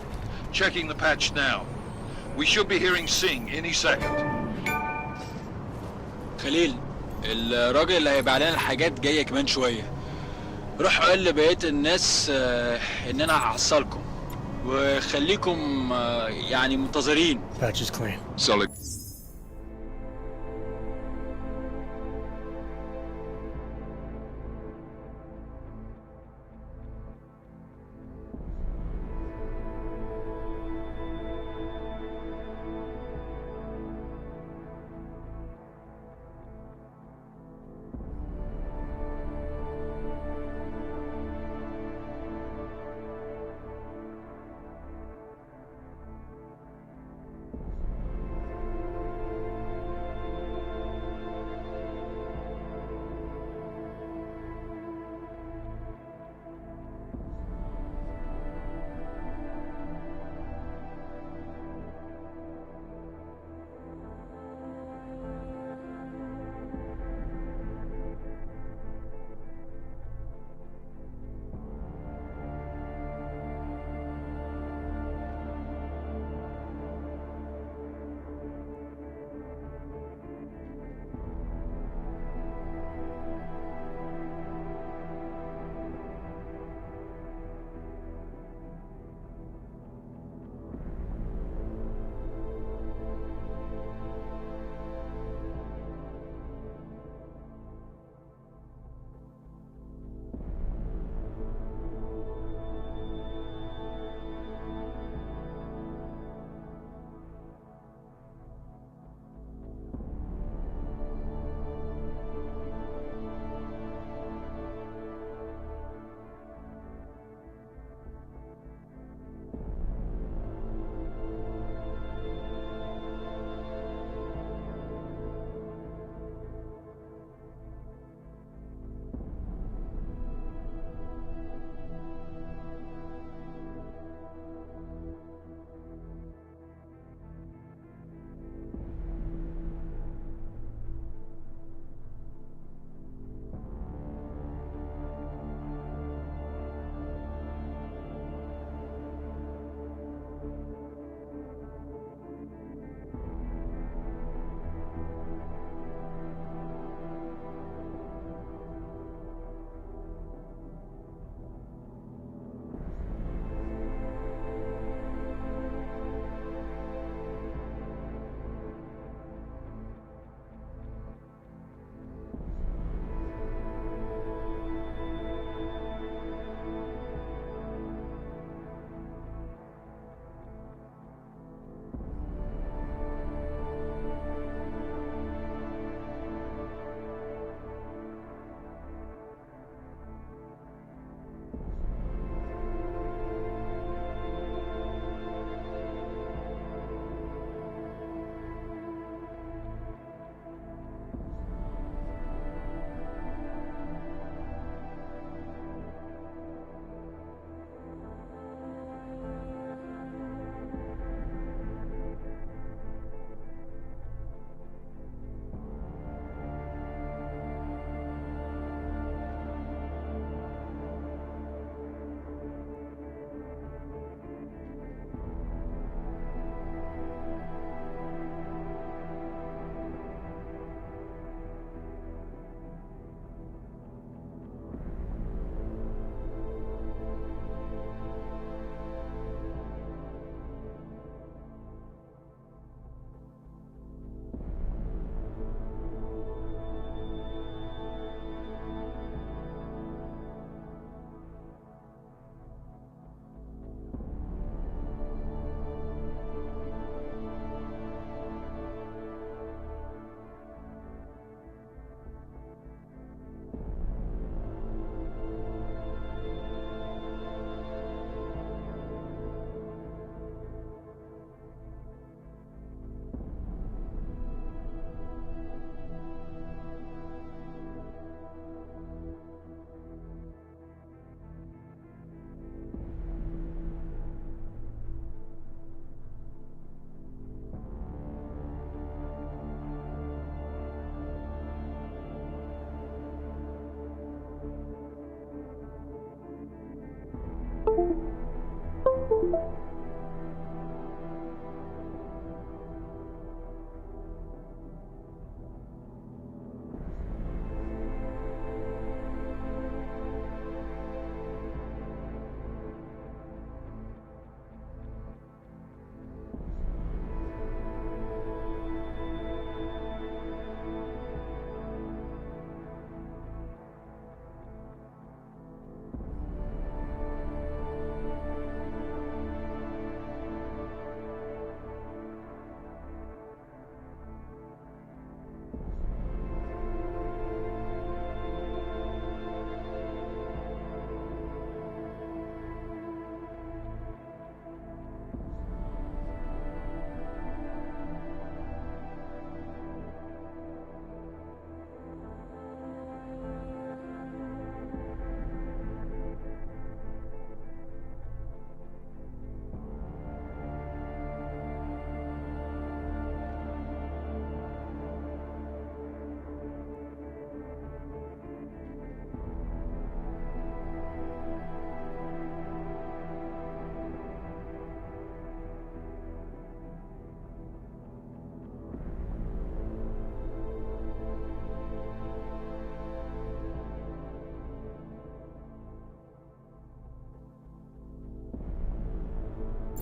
Speaker 4: Checking the patch now. We should be hearing Sing any second.
Speaker 11: خليل، الراجل اللي هيبيع لنا الحاجات جاي كمان شويه. روح قول لبقيه الناس ان انا هحصلكم وخليكم يعني منتظرين.
Speaker 1: Patch is clean.
Speaker 4: Solid.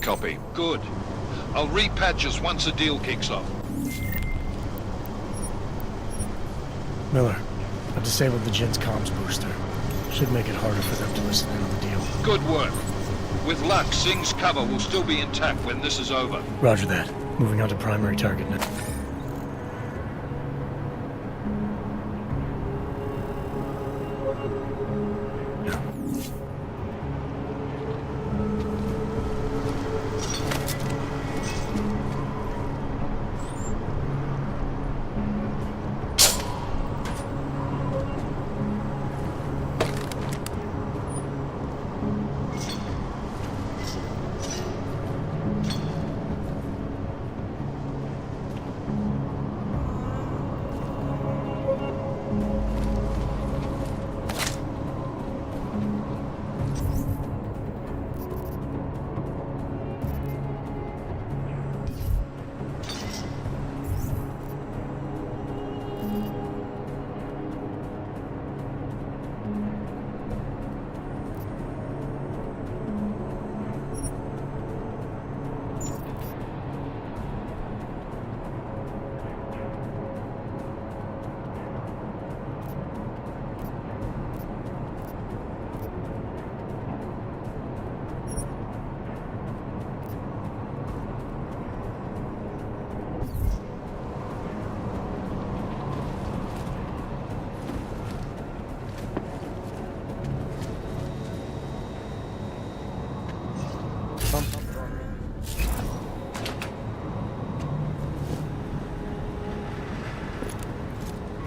Speaker 4: Copy. Good. I'll repatch us once the deal kicks off.
Speaker 1: Miller, I've disabled the Jin's comms booster. Should make it harder for them to listen in on the deal.
Speaker 4: Good work. With luck, Singh's cover will still be intact when this is over.
Speaker 1: Roger that. Moving on to primary target now.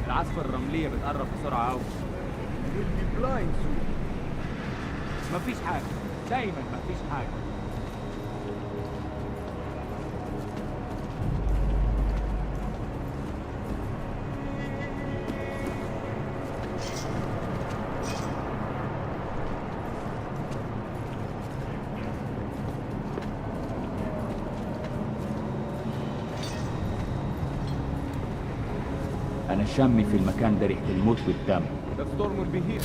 Speaker 9: العاصفة الرملية بتقرب بسرعة أوي. مفيش حاجة، دايما مفيش حاجة. أنا شمي في المكان ده ريحة الموت والدم.
Speaker 8: The storm will be here.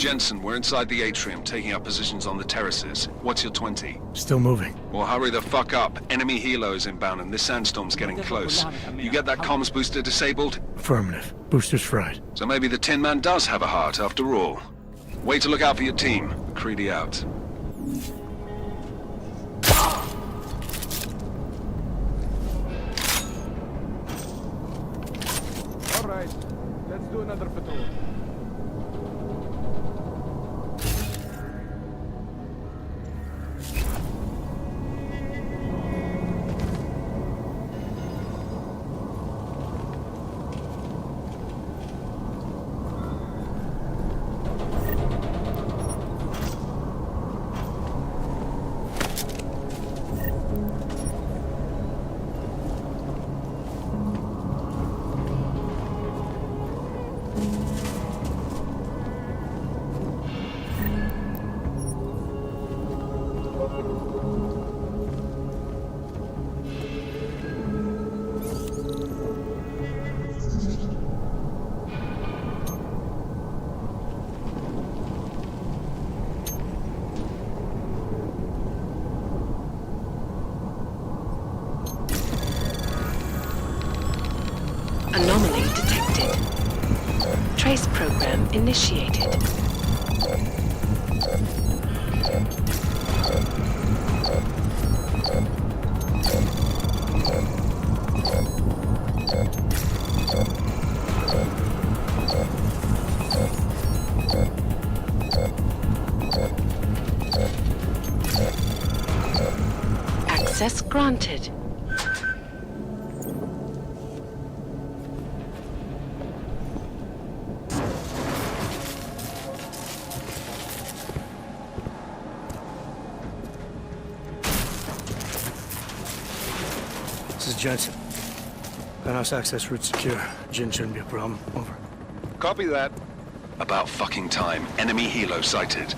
Speaker 3: Jensen, we're inside the atrium, taking up positions on the terraces. What's your 20?
Speaker 1: Still moving.
Speaker 3: Well, hurry the fuck up. Enemy helo is inbound and this sandstorm's getting close. You get that comms booster disabled?
Speaker 1: Affirmative. Booster's fried.
Speaker 3: So maybe the Tin Man does have a heart after all. Way to look out for your team. Creedy out.
Speaker 8: All right, let's do another patrol.
Speaker 7: Anomaly detected. Trace program initiated. Access granted.
Speaker 1: This is Jensen. Penthouse access route secure. Jin shouldn't be a problem. Over.
Speaker 3: Copy that. About fucking time. Enemy helo sighted.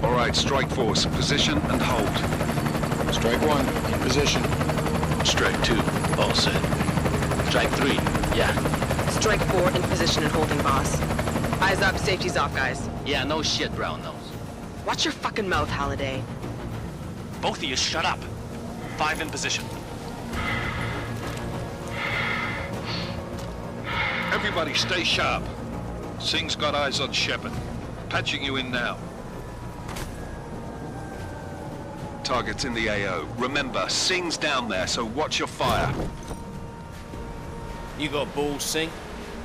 Speaker 3: All right, strike force. Position and hold.
Speaker 12: Strike 1, in position.
Speaker 10: Strike 2, all set. Strike 3, yeah.
Speaker 13: Strike 4 in position and holding, boss. Eyes up, safety's off, guys.
Speaker 10: Yeah, no shit, brown nose.
Speaker 13: Watch your fucking mouth, Halliday.
Speaker 12: Both of you shut up. 5 in position.
Speaker 4: Everybody stay sharp. Singh's got eyes on Shepard. Patching you in now.
Speaker 3: Target's in the AO. Remember, Singh's down there, so watch your fire.
Speaker 14: You got balls, Singh?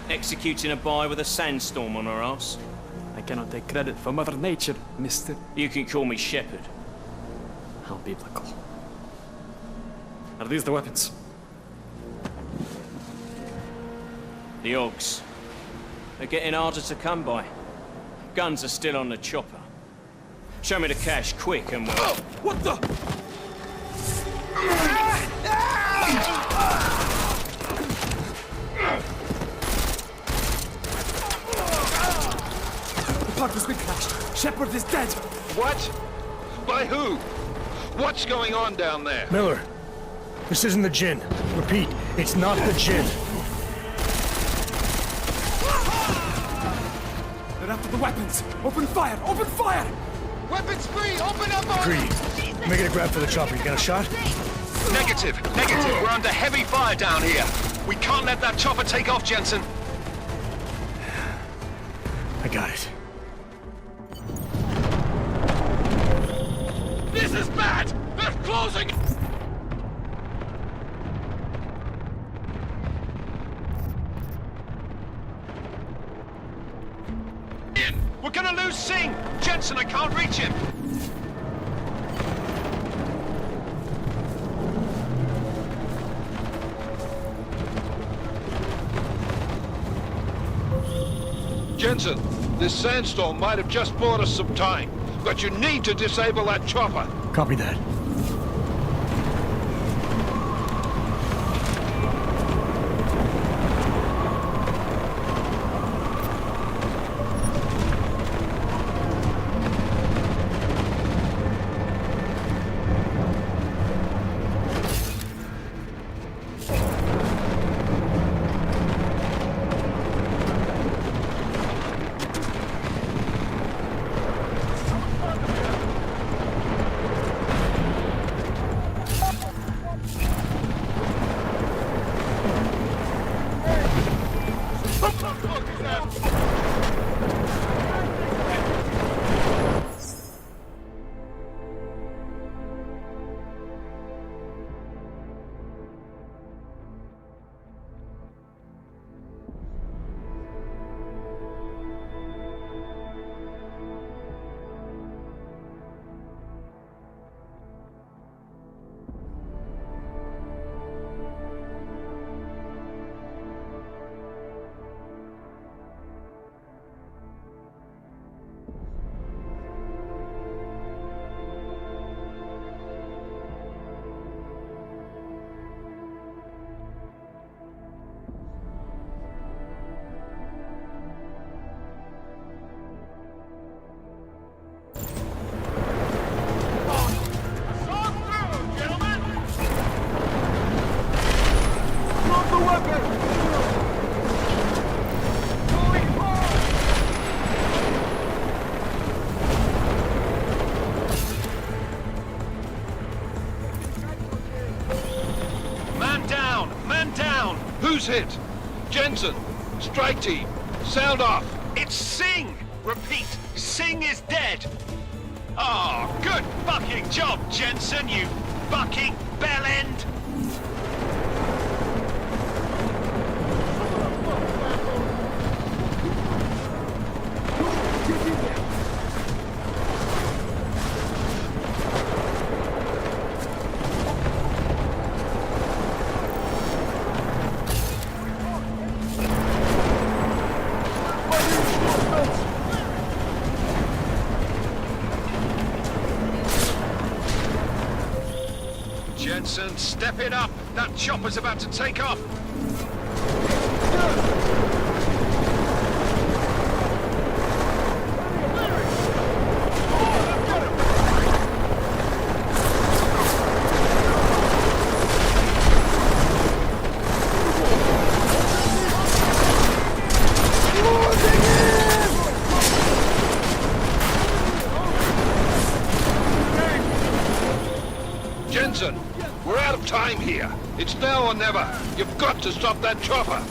Speaker 14: Executing a buy with a sandstorm on our ass?
Speaker 9: I cannot take credit for Mother Nature, mister.
Speaker 14: You can call me Shepard.
Speaker 9: How biblical. Are these the weapons?
Speaker 14: The Augs. They're getting harder to come by. Guns are still on the chopper. Show me the cash, quick, and we'll...
Speaker 9: Oh, what the? The part has been crashed. Shepard is dead.
Speaker 4: What? By who? What's going on down there?
Speaker 1: Miller, this isn't the Jinn. Repeat, it's not the Jinn.
Speaker 9: They're after the weapons. Open fire! Open fire!
Speaker 12: Weapons free! Open up!
Speaker 1: Creedy, making a grab for the chopper. You got a shot?
Speaker 3: Negative. We're under heavy fire down here. We can't let that chopper take off, Jensen.
Speaker 1: I got it.
Speaker 12: This is bad! They're closing!
Speaker 3: We're gonna lose Singh! Jensen, I can't reach him!
Speaker 4: Jensen, this sandstorm might have just bought us some time, but you need to disable that chopper.
Speaker 1: Copy that.
Speaker 4: Who's hit? Jensen! Strike team! Sound off!
Speaker 12: It's Singh! Repeat, Singh is dead! Oh, good fucking job, Jensen, you fucking bellend!
Speaker 4: Jensen, step it up! That chopper's about to take off! Jensen, we're out of time here. It's now or never. You've got to stop that chopper.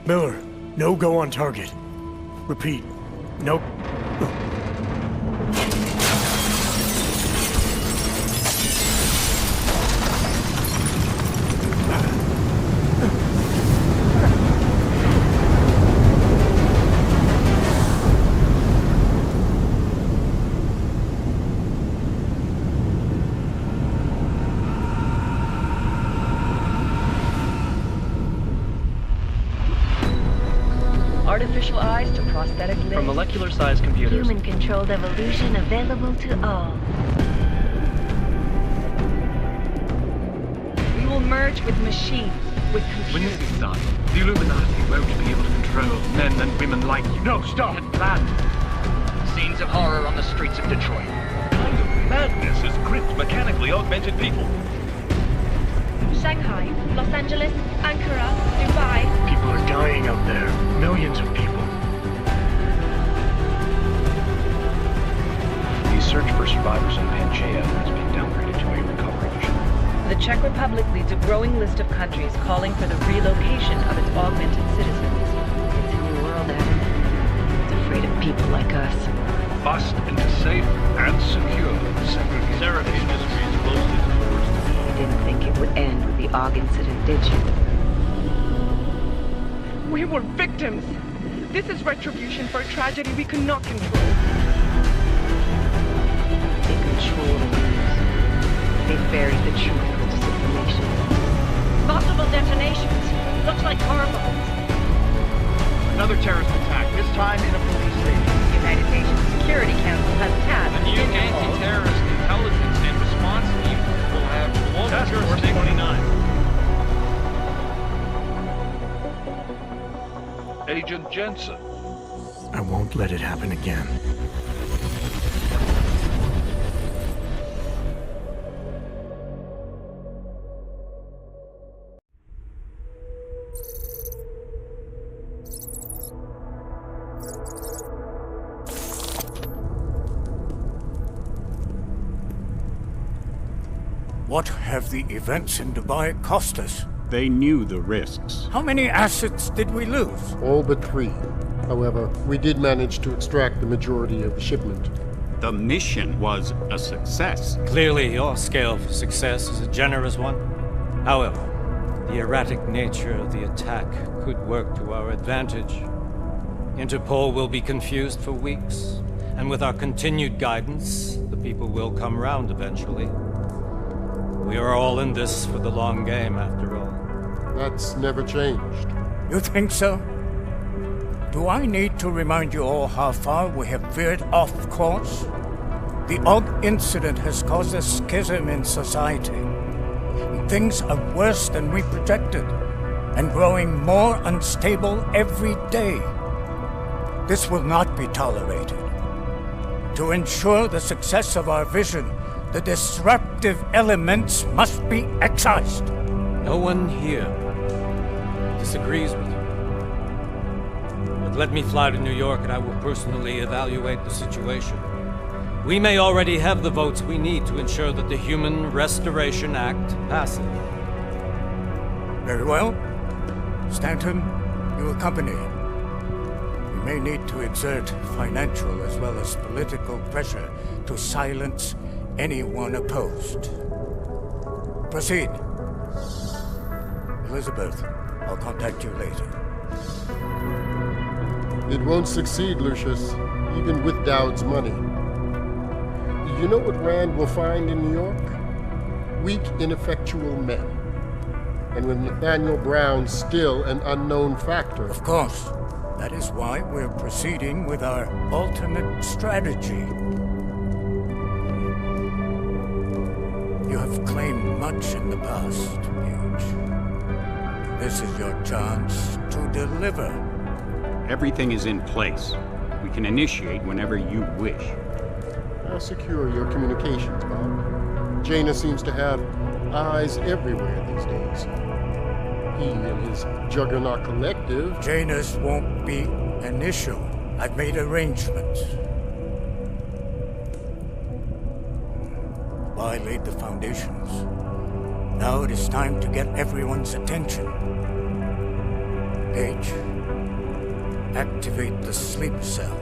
Speaker 1: Miller, no go on target. Repeat, no...
Speaker 15: Artificial eyes to prosthetic limbs.
Speaker 16: From molecular-sized computers.
Speaker 2: Human-controlled evolution available to all.
Speaker 15: We will merge with machines, with computers.
Speaker 12: When this is done, the Illuminati won't be able to control men and women like you. No, stop! We had planned.
Speaker 16: Scenes of horror on the streets of Detroit.
Speaker 5: Kind of madness has gripped mechanically augmented people.
Speaker 2: Shanghai, Los Angeles, Ankara, Dubai.
Speaker 1: People are dying out there. Millions of people.
Speaker 16: The search for survivors in Pangaea has been downgraded to a recovery mission.
Speaker 15: The Czech Republic leads a growing list of countries calling for the relocation of its augmented citizens.
Speaker 2: It's a new world, Adam. It's afraid of people like us.
Speaker 5: Bust into safe and secure segregation. Seraph Industries closely towards the
Speaker 15: You didn't think it would end with the AUG incident, did you?
Speaker 17: We were victims. This is retribution for a tragedy we could not control.
Speaker 15: They control the news. They buried the truth with disinformation.
Speaker 17: Multiple detonations. Looks like hormones.
Speaker 16: Another terrorist attack, this time in a police station.
Speaker 15: The United Nations Security Council has tasked
Speaker 16: The new anti-terrorist intelligence and response team will have global jurisdiction.
Speaker 5: 29.
Speaker 4: Agent Jensen.
Speaker 1: I won't let it happen again.
Speaker 18: What have the events in Dubai cost us?
Speaker 19: They knew the risks.
Speaker 18: How many assets did we lose?
Speaker 20: All but 3. However, we did manage to extract the majority of the shipment.
Speaker 19: The mission was a success.
Speaker 21: Clearly, your scale for success is a generous one. However, the erratic nature of the attack could work to our advantage. Interpol will be confused for weeks, and with our continued guidance, the people will come round eventually. We are all in this for the long game, after all.
Speaker 20: That's never changed.
Speaker 18: You think so? Do I need to remind you all how far we have veered off course? The Og incident has caused a schism in society. Things are worse than we projected, and growing more unstable every day. This will not be tolerated. To ensure the success of our vision, the disruptive elements must be excised.
Speaker 21: No one here disagrees with you. But let me fly to New York and I will personally evaluate the situation. We may already have the votes we need to ensure that the Human Restoration Act passes.
Speaker 18: Very well. Stanton, you accompany him. We may need to exert financial as well as political pressure to silence anyone opposed. Proceed. Elizabeth, I'll contact you later.
Speaker 20: It won't succeed, Lucius, even with Dowd's money. You know what Rand will find in New York? Weak, ineffectual men. And with Nathaniel Brown still an unknown factor.
Speaker 18: Of course. That is why we're proceeding with our alternate strategy. You have claimed much in the past, Paige. This is your chance to deliver.
Speaker 19: Everything is in place. We can initiate whenever you wish.
Speaker 20: How secure your communications, Bob? Jaina seems to have eyes everywhere these days. He and his Juggernaut Collective...
Speaker 18: Janus won't be an issue. I've made arrangements. I laid the foundations. Now it is time to get everyone's attention. Paige, activate the sleep cell.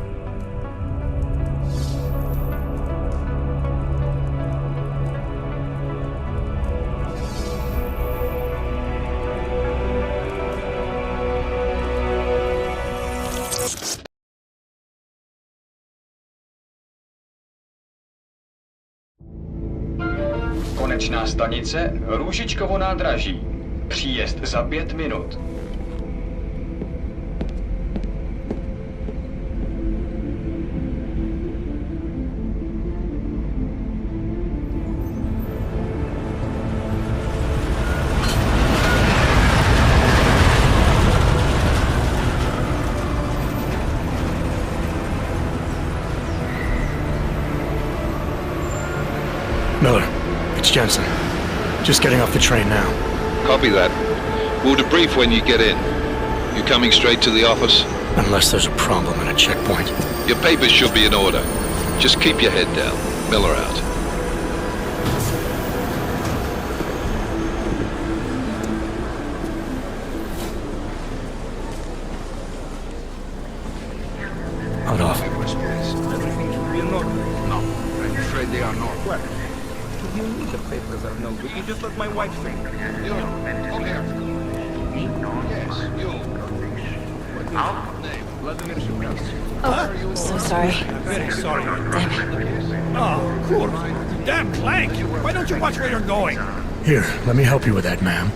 Speaker 22: Konečná stanice Růžičkovo nádraží. Příjezd za 5 minut.
Speaker 1: Miller, it's Jensen. Just getting off the train now.
Speaker 4: Copy that. We'll debrief when you get in. You coming straight to the office?
Speaker 1: Unless there's a problem at a checkpoint.
Speaker 4: Your papers should be in order. Just keep your head down. Miller out.
Speaker 1: Hold off.
Speaker 8: Everything should be in order.
Speaker 10: No, I'm afraid they are not.
Speaker 8: What? You need the papers are no good. You just let my wife think.
Speaker 10: You, over here. Yes, you. What is your name? Vladimir Shukov.
Speaker 7: Oh, so sorry.
Speaker 8: I'm very sorry.
Speaker 7: Damn it.
Speaker 8: Oh, cool. Damn Clank! Why don't you watch where you're going?
Speaker 1: Here, let me help you with that, ma'am.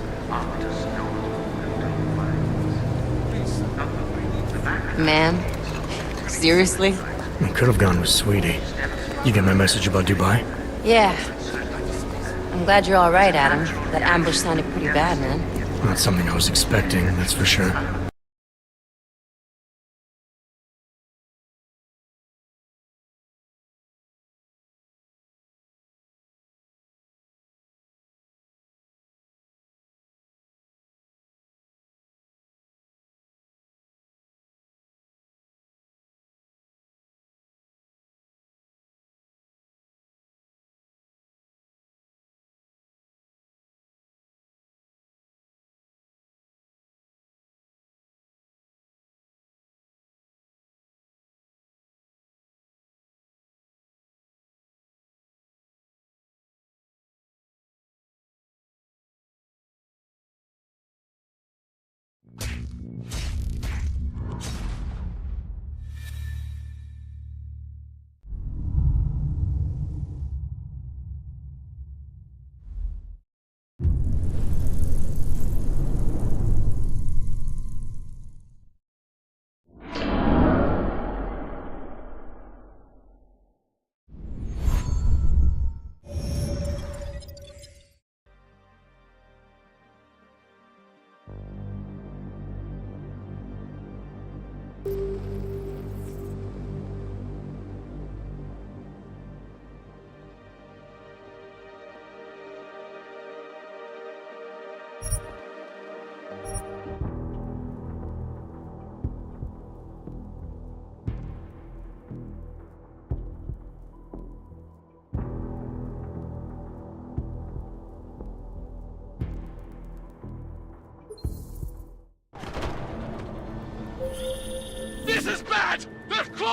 Speaker 7: Ma'am? Seriously?
Speaker 1: I could have gone with Sweetie. You get my message about Dubai?
Speaker 7: Yeah. I'm glad you're all right, Adam. That ambush sounded pretty bad, man.
Speaker 1: Not something I was expecting, that's for sure.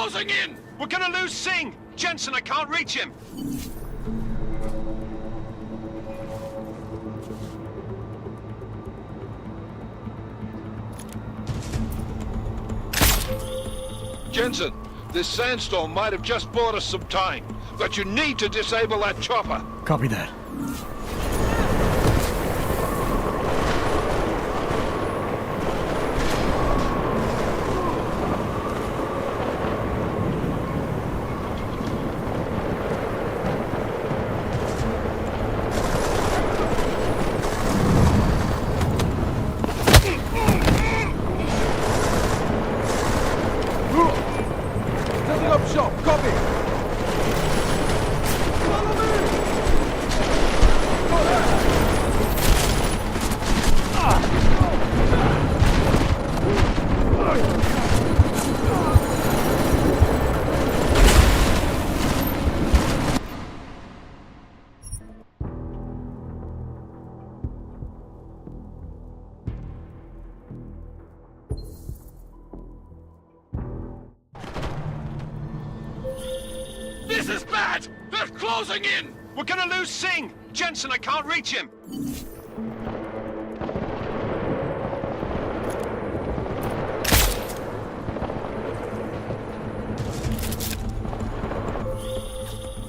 Speaker 12: closing in! We're gonna lose Singh! Jensen, I can't reach him!
Speaker 4: Jensen, this sandstorm might have just bought us some time, but you need to disable that chopper.
Speaker 1: Copy that.
Speaker 8: Setting up shop, copy! Follow me!
Speaker 12: This is bad! They're closing in! We're gonna lose Singh! Jensen, I can't reach him!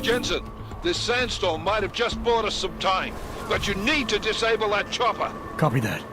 Speaker 4: Jensen, this sandstorm might have just bought us some time, but you need to disable that chopper.
Speaker 1: Copy that.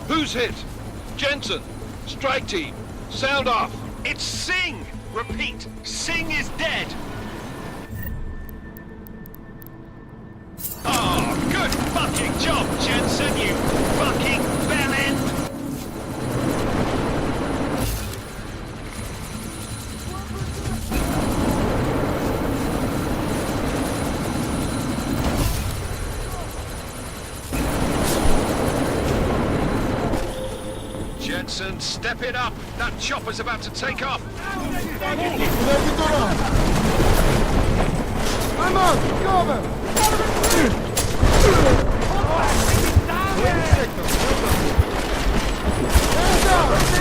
Speaker 4: Who's hit? Jensen, strike team, sound off.
Speaker 12: It's Singh! Repeat, Singh is dead! Oh, good fucking job, Jensen, you fucking bellend! Jensen, step it up! That chopper's about to take off!
Speaker 8: I'm on! Cover! Hands up!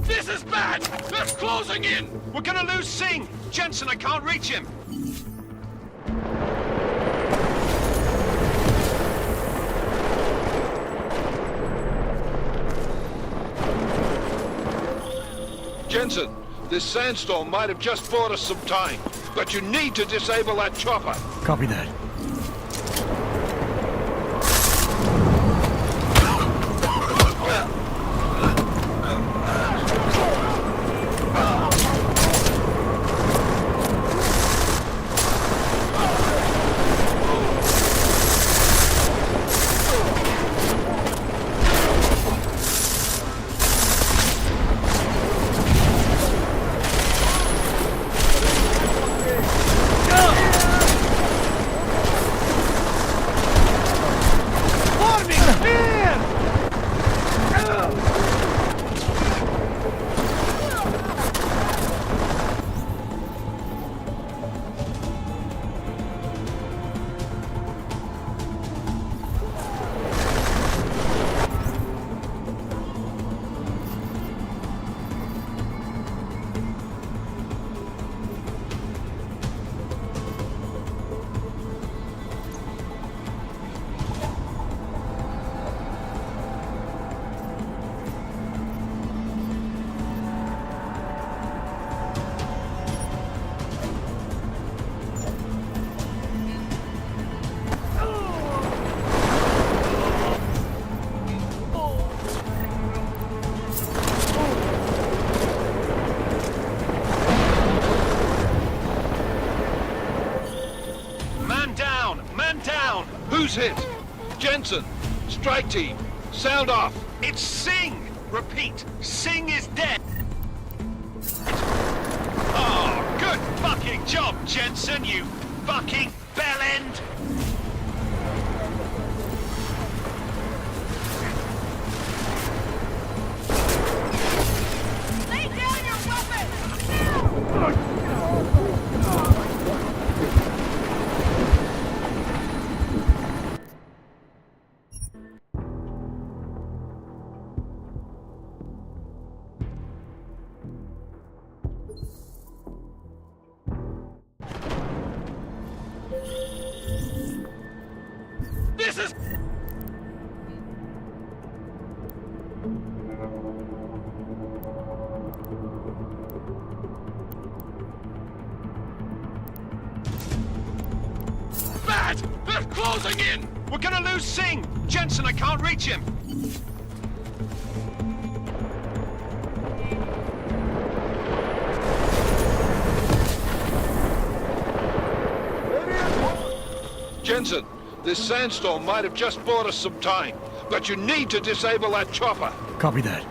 Speaker 12: This is bad! They're closing in! We're gonna lose Singh! Jensen, I can't reach him!
Speaker 4: Jensen, this sandstorm might have just bought us some time, but you need to disable that chopper.
Speaker 1: Copy that.
Speaker 4: Who's hit? Jensen, strike team, sound off.
Speaker 12: It's Singh! Repeat, Singh is dead! Oh, good fucking job, Jensen, you fucking bellend!
Speaker 6: Lay down your weapon!
Speaker 12: This is... bad! They're closing in! We're gonna lose Singh! Jensen, I can't reach him!
Speaker 4: Jensen, this sandstorm might have just bought us some time, but you need to disable that chopper.
Speaker 1: Copy that.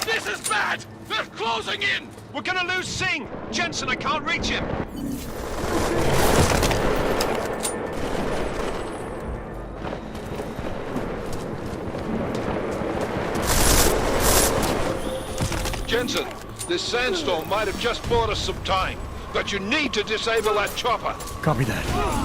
Speaker 12: This is bad! They're closing in! We're gonna lose Singh! Jensen, I can't reach him!
Speaker 4: Jensen, this sandstorm might have just bought us some time, but you need to disable that chopper.
Speaker 1: Copy that.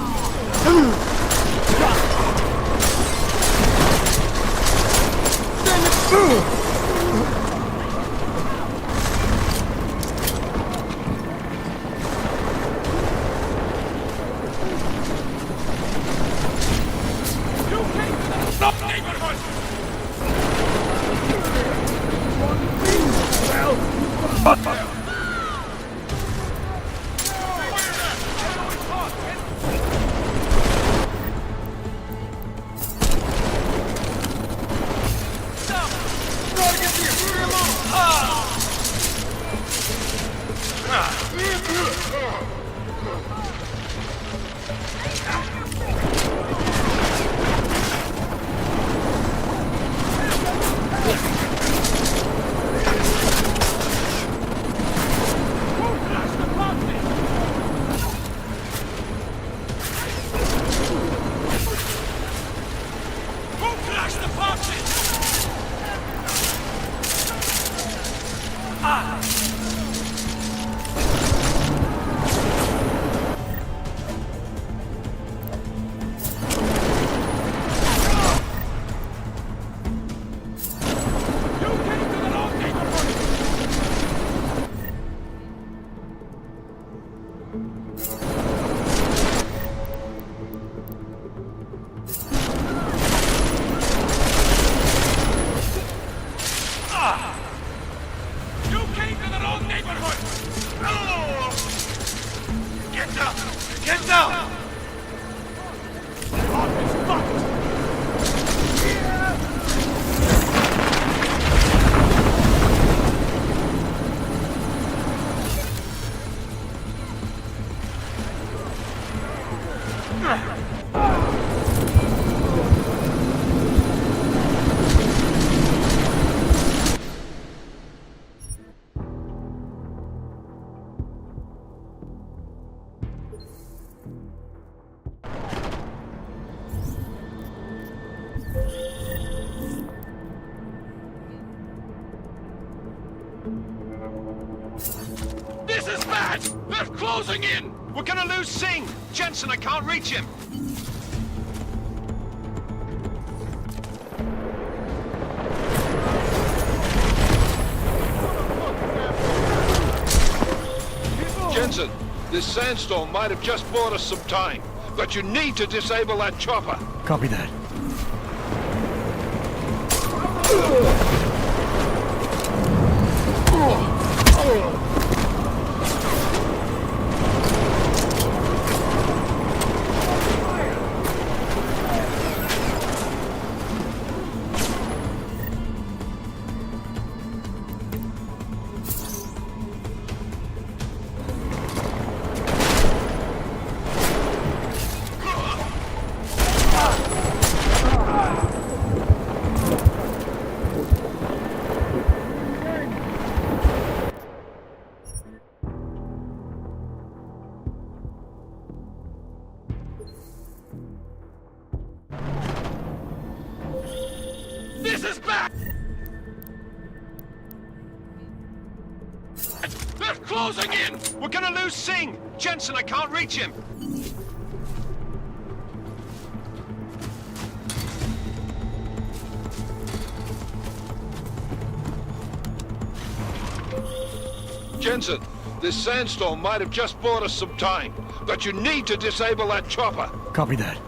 Speaker 12: They're closing in! We're gonna lose Singh! Jensen, I can't reach him!
Speaker 4: Jensen, this sandstorm might have just bought us some time, but you need to disable that chopper.
Speaker 1: Copy that.
Speaker 12: This is bad! They're closing in! We're gonna lose Singh! Jensen, I can't reach him!
Speaker 4: Jensen, this sandstorm might have just bought us some time, but you need to disable that chopper.
Speaker 1: Copy that.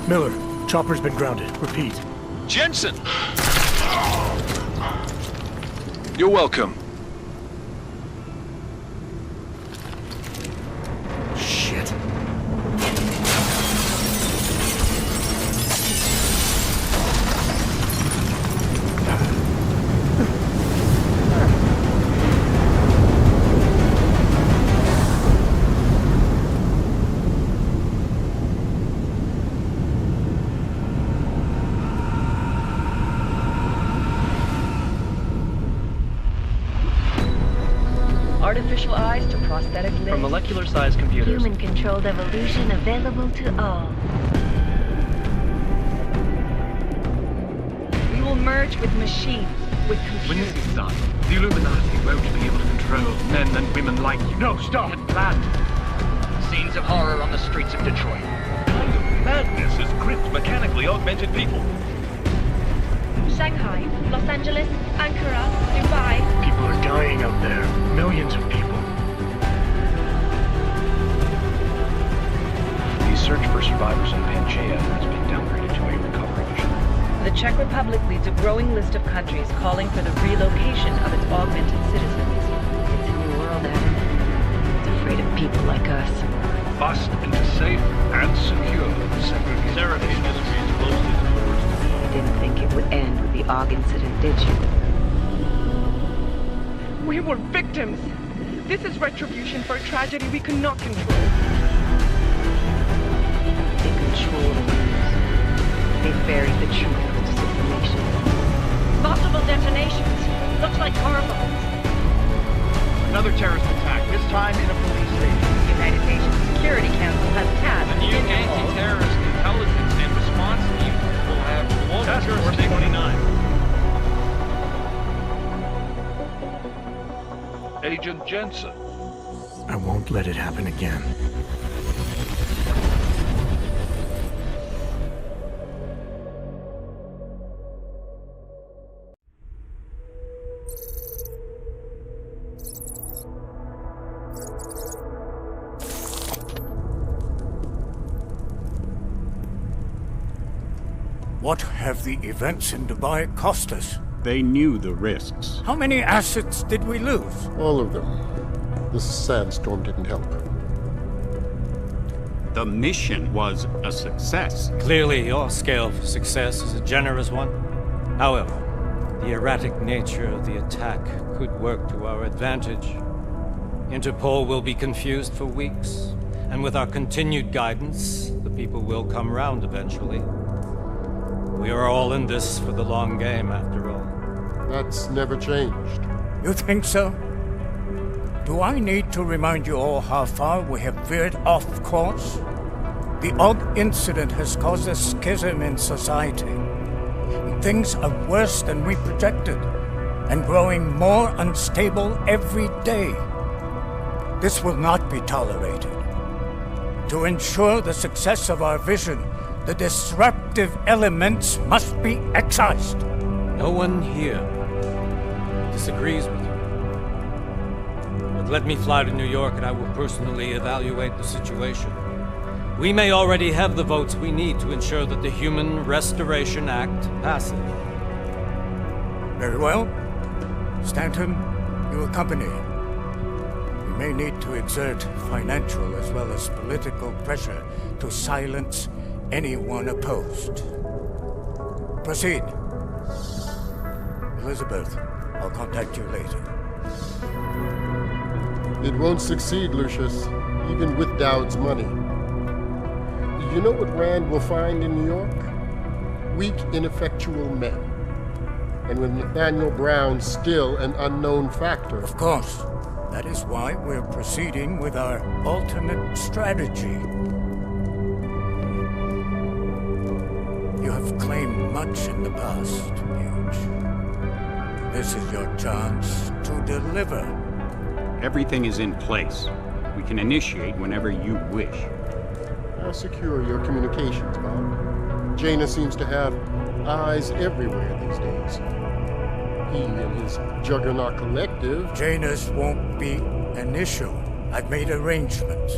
Speaker 1: Miller, chopper's been grounded. Repeat.
Speaker 12: Jensen!
Speaker 3: You're welcome.
Speaker 1: Shit.
Speaker 15: Artificial eyes to prosthetic limbs.
Speaker 11: From molecular-sized computers.
Speaker 2: Human-controlled evolution available to all.
Speaker 15: We will merge with machines, with computers.
Speaker 11: When this is done, the Illuminati won't be able to control men and women like you.
Speaker 12: No, stop!
Speaker 11: We had planned. Scenes of horror on the streets of Detroit.
Speaker 5: Kind of madness has gripped mechanically augmented people.
Speaker 2: Shanghai, Los Angeles, Ankara, Dubai.
Speaker 1: People are dying out there. Millions of people.
Speaker 11: The search for survivors in Panchaea has been downgraded to a recovery mission.
Speaker 15: The Czech Republic leads a growing list of countries calling for the relocation of its augmented citizens.
Speaker 7: It's a new world, Adam. It's afraid of people like us.
Speaker 5: Bust into safe and secure segregation. Sarah Industries closely to the worst.
Speaker 7: You didn't think it would end with the AUG incident, did you?
Speaker 17: We were victims. This is retribution for a tragedy we cannot control.
Speaker 7: They control the news. They buried the truth with disinformation.
Speaker 6: Multiple detonations. Looks like car bombs.
Speaker 12: Another terrorist attack, this time in a police station.
Speaker 15: The United Nations Security Council has tasked
Speaker 16: The new anti-terrorist intelligence and response team will have global
Speaker 5: Task Force 29.
Speaker 4: Agent Jensen.
Speaker 1: I won't let it happen again.
Speaker 18: What have the events in Dubai cost us?
Speaker 19: They knew the risks.
Speaker 18: How many assets did we lose?
Speaker 20: All of them. This sandstorm didn't help.
Speaker 19: The mission was a success.
Speaker 21: Clearly, your scale for success is a generous one. However, the erratic nature of the attack could work to our advantage. Interpol will be confused for weeks, and with our continued guidance, the people will come round eventually. We are all in this for the long game, after all.
Speaker 20: That's never changed.
Speaker 18: You think so? Do I need to remind you all how far we have veered off course? The Og incident has caused a schism in society. Things are worse than we projected, and growing more unstable every day. This will not be tolerated. To ensure the success of our vision, the disruptive elements must be excised.
Speaker 21: No one here disagrees with you. But let me fly to New York and I will personally evaluate the situation. We may already have the votes we need to ensure that the Human Restoration Act passes.
Speaker 18: Very well. Stanton, you accompany. We may need to exert financial as well as political pressure to silence anyone opposed. Proceed. Elizabeth, I'll contact you later.
Speaker 20: It won't succeed, Lucius, even with Dowd's money. You know what Rand will find in New York? Weak, ineffectual men. And with Nathaniel Brown still an unknown factor.
Speaker 18: Of course. That is why we're proceeding with our alternate strategy. You have claimed much in the past, Huge. This is your chance to deliver.
Speaker 19: Everything is in place. We can initiate whenever you wish.
Speaker 20: How secure are your communications, Bob? Jaina seems to have eyes everywhere these days. He and his Juggernaut Collective...
Speaker 18: Jaina's won't be an issue. I've made arrangements.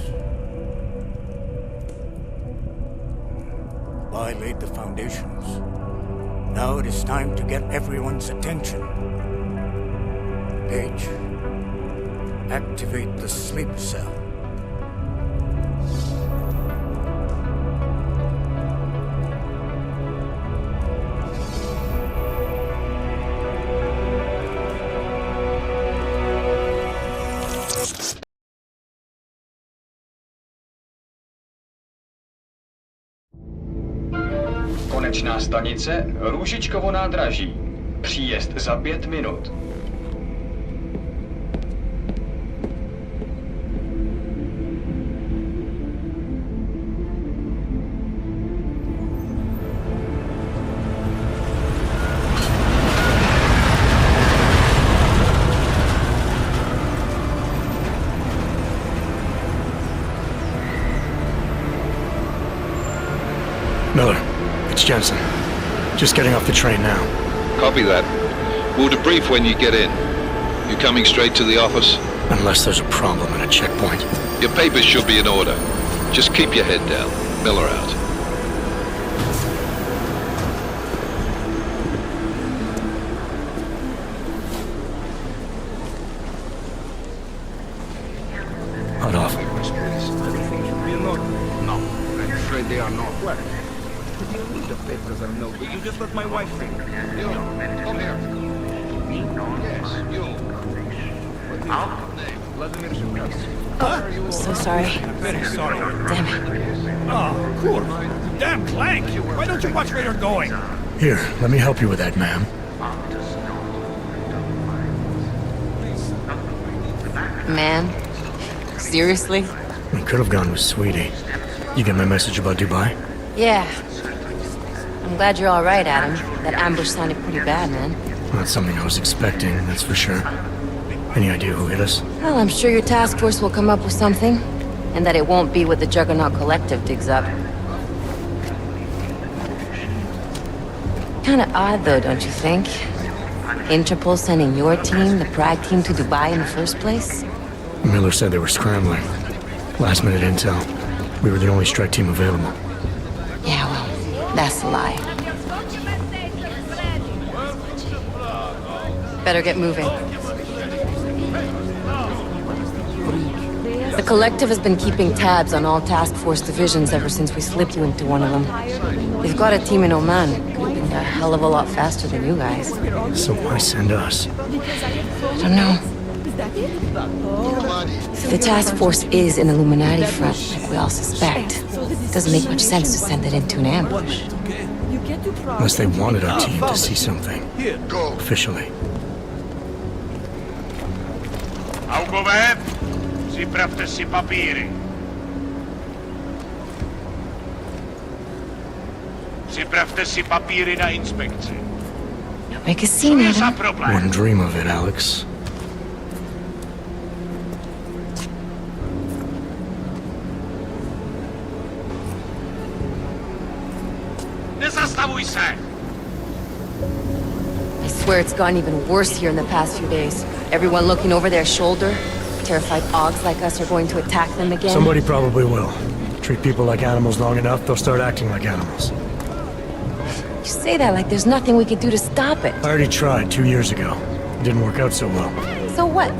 Speaker 18: I laid the foundations. Now it is time to get everyone's attention. Paige, activate the sleep cell.
Speaker 22: Konečná stanice Růžičkovo nádraží. Příjezd za 5 minut.
Speaker 1: Miller, it's Jensen. Just getting off the train now.
Speaker 4: Copy that. We'll debrief when you get in. You coming straight to the office?
Speaker 1: Unless there's a problem at a checkpoint.
Speaker 4: Your papers should be in order. Just keep your head down. Miller out.
Speaker 1: Hot off.
Speaker 10: Everything should be in order. No, I'm afraid they are not. What? The papers are no good. You just let my wife think. You, come here. Yes, you. What's your name? Vladimir Shevkov.
Speaker 7: So sorry.
Speaker 10: Very sorry.
Speaker 7: Damn it.
Speaker 12: Oh, cool. Damn clank! Why don't you watch where you're going?
Speaker 1: Here, let me help you with that, ma'am.
Speaker 7: Man? Seriously?
Speaker 1: We could have gone with Sweetie. You get my message about Dubai?
Speaker 7: Yeah. I'm glad you're all right, Adam. That ambush sounded pretty bad, man.
Speaker 1: Not something I was expecting, that's for sure. Any idea who hit us?
Speaker 7: Well, I'm sure your task force will come up with something. And that it won't be what the Juggernaut Collective digs up. Kinda odd, though, don't you think? Interpol sending your team, the Prague team, to Dubai in the first place?
Speaker 1: Miller said they were scrambling. Last minute intel. We were the only strike team available.
Speaker 7: Yeah, well, that's a lie. Better get moving. The Collective has been keeping tabs on all task force divisions ever since we slipped you into one of them. They've got a team in Oman. Could have been a hell of a lot faster than you guys.
Speaker 1: So why send us?
Speaker 7: I don't know. If the task force is an Illuminati front, like we all suspect, it doesn't make much sense to send it into an ambush.
Speaker 1: Unless they wanted our team to see something. Officially.
Speaker 12: Augover, připravte si papíry. Připravte si papíry na inspekci.
Speaker 7: Make a scene, Adam.
Speaker 1: Wouldn't dream of it, Alex.
Speaker 12: Nezastavuj se!
Speaker 7: I swear it's gotten even worse here in the past few days. Everyone looking over their shoulder. Terrified Augs like us are going to attack them again.
Speaker 1: Somebody probably will. Treat people like animals long enough, they'll start acting like animals.
Speaker 7: You say that like there's nothing we could do to stop it.
Speaker 1: I already tried 2 years ago. It didn't work out so well.
Speaker 7: So what?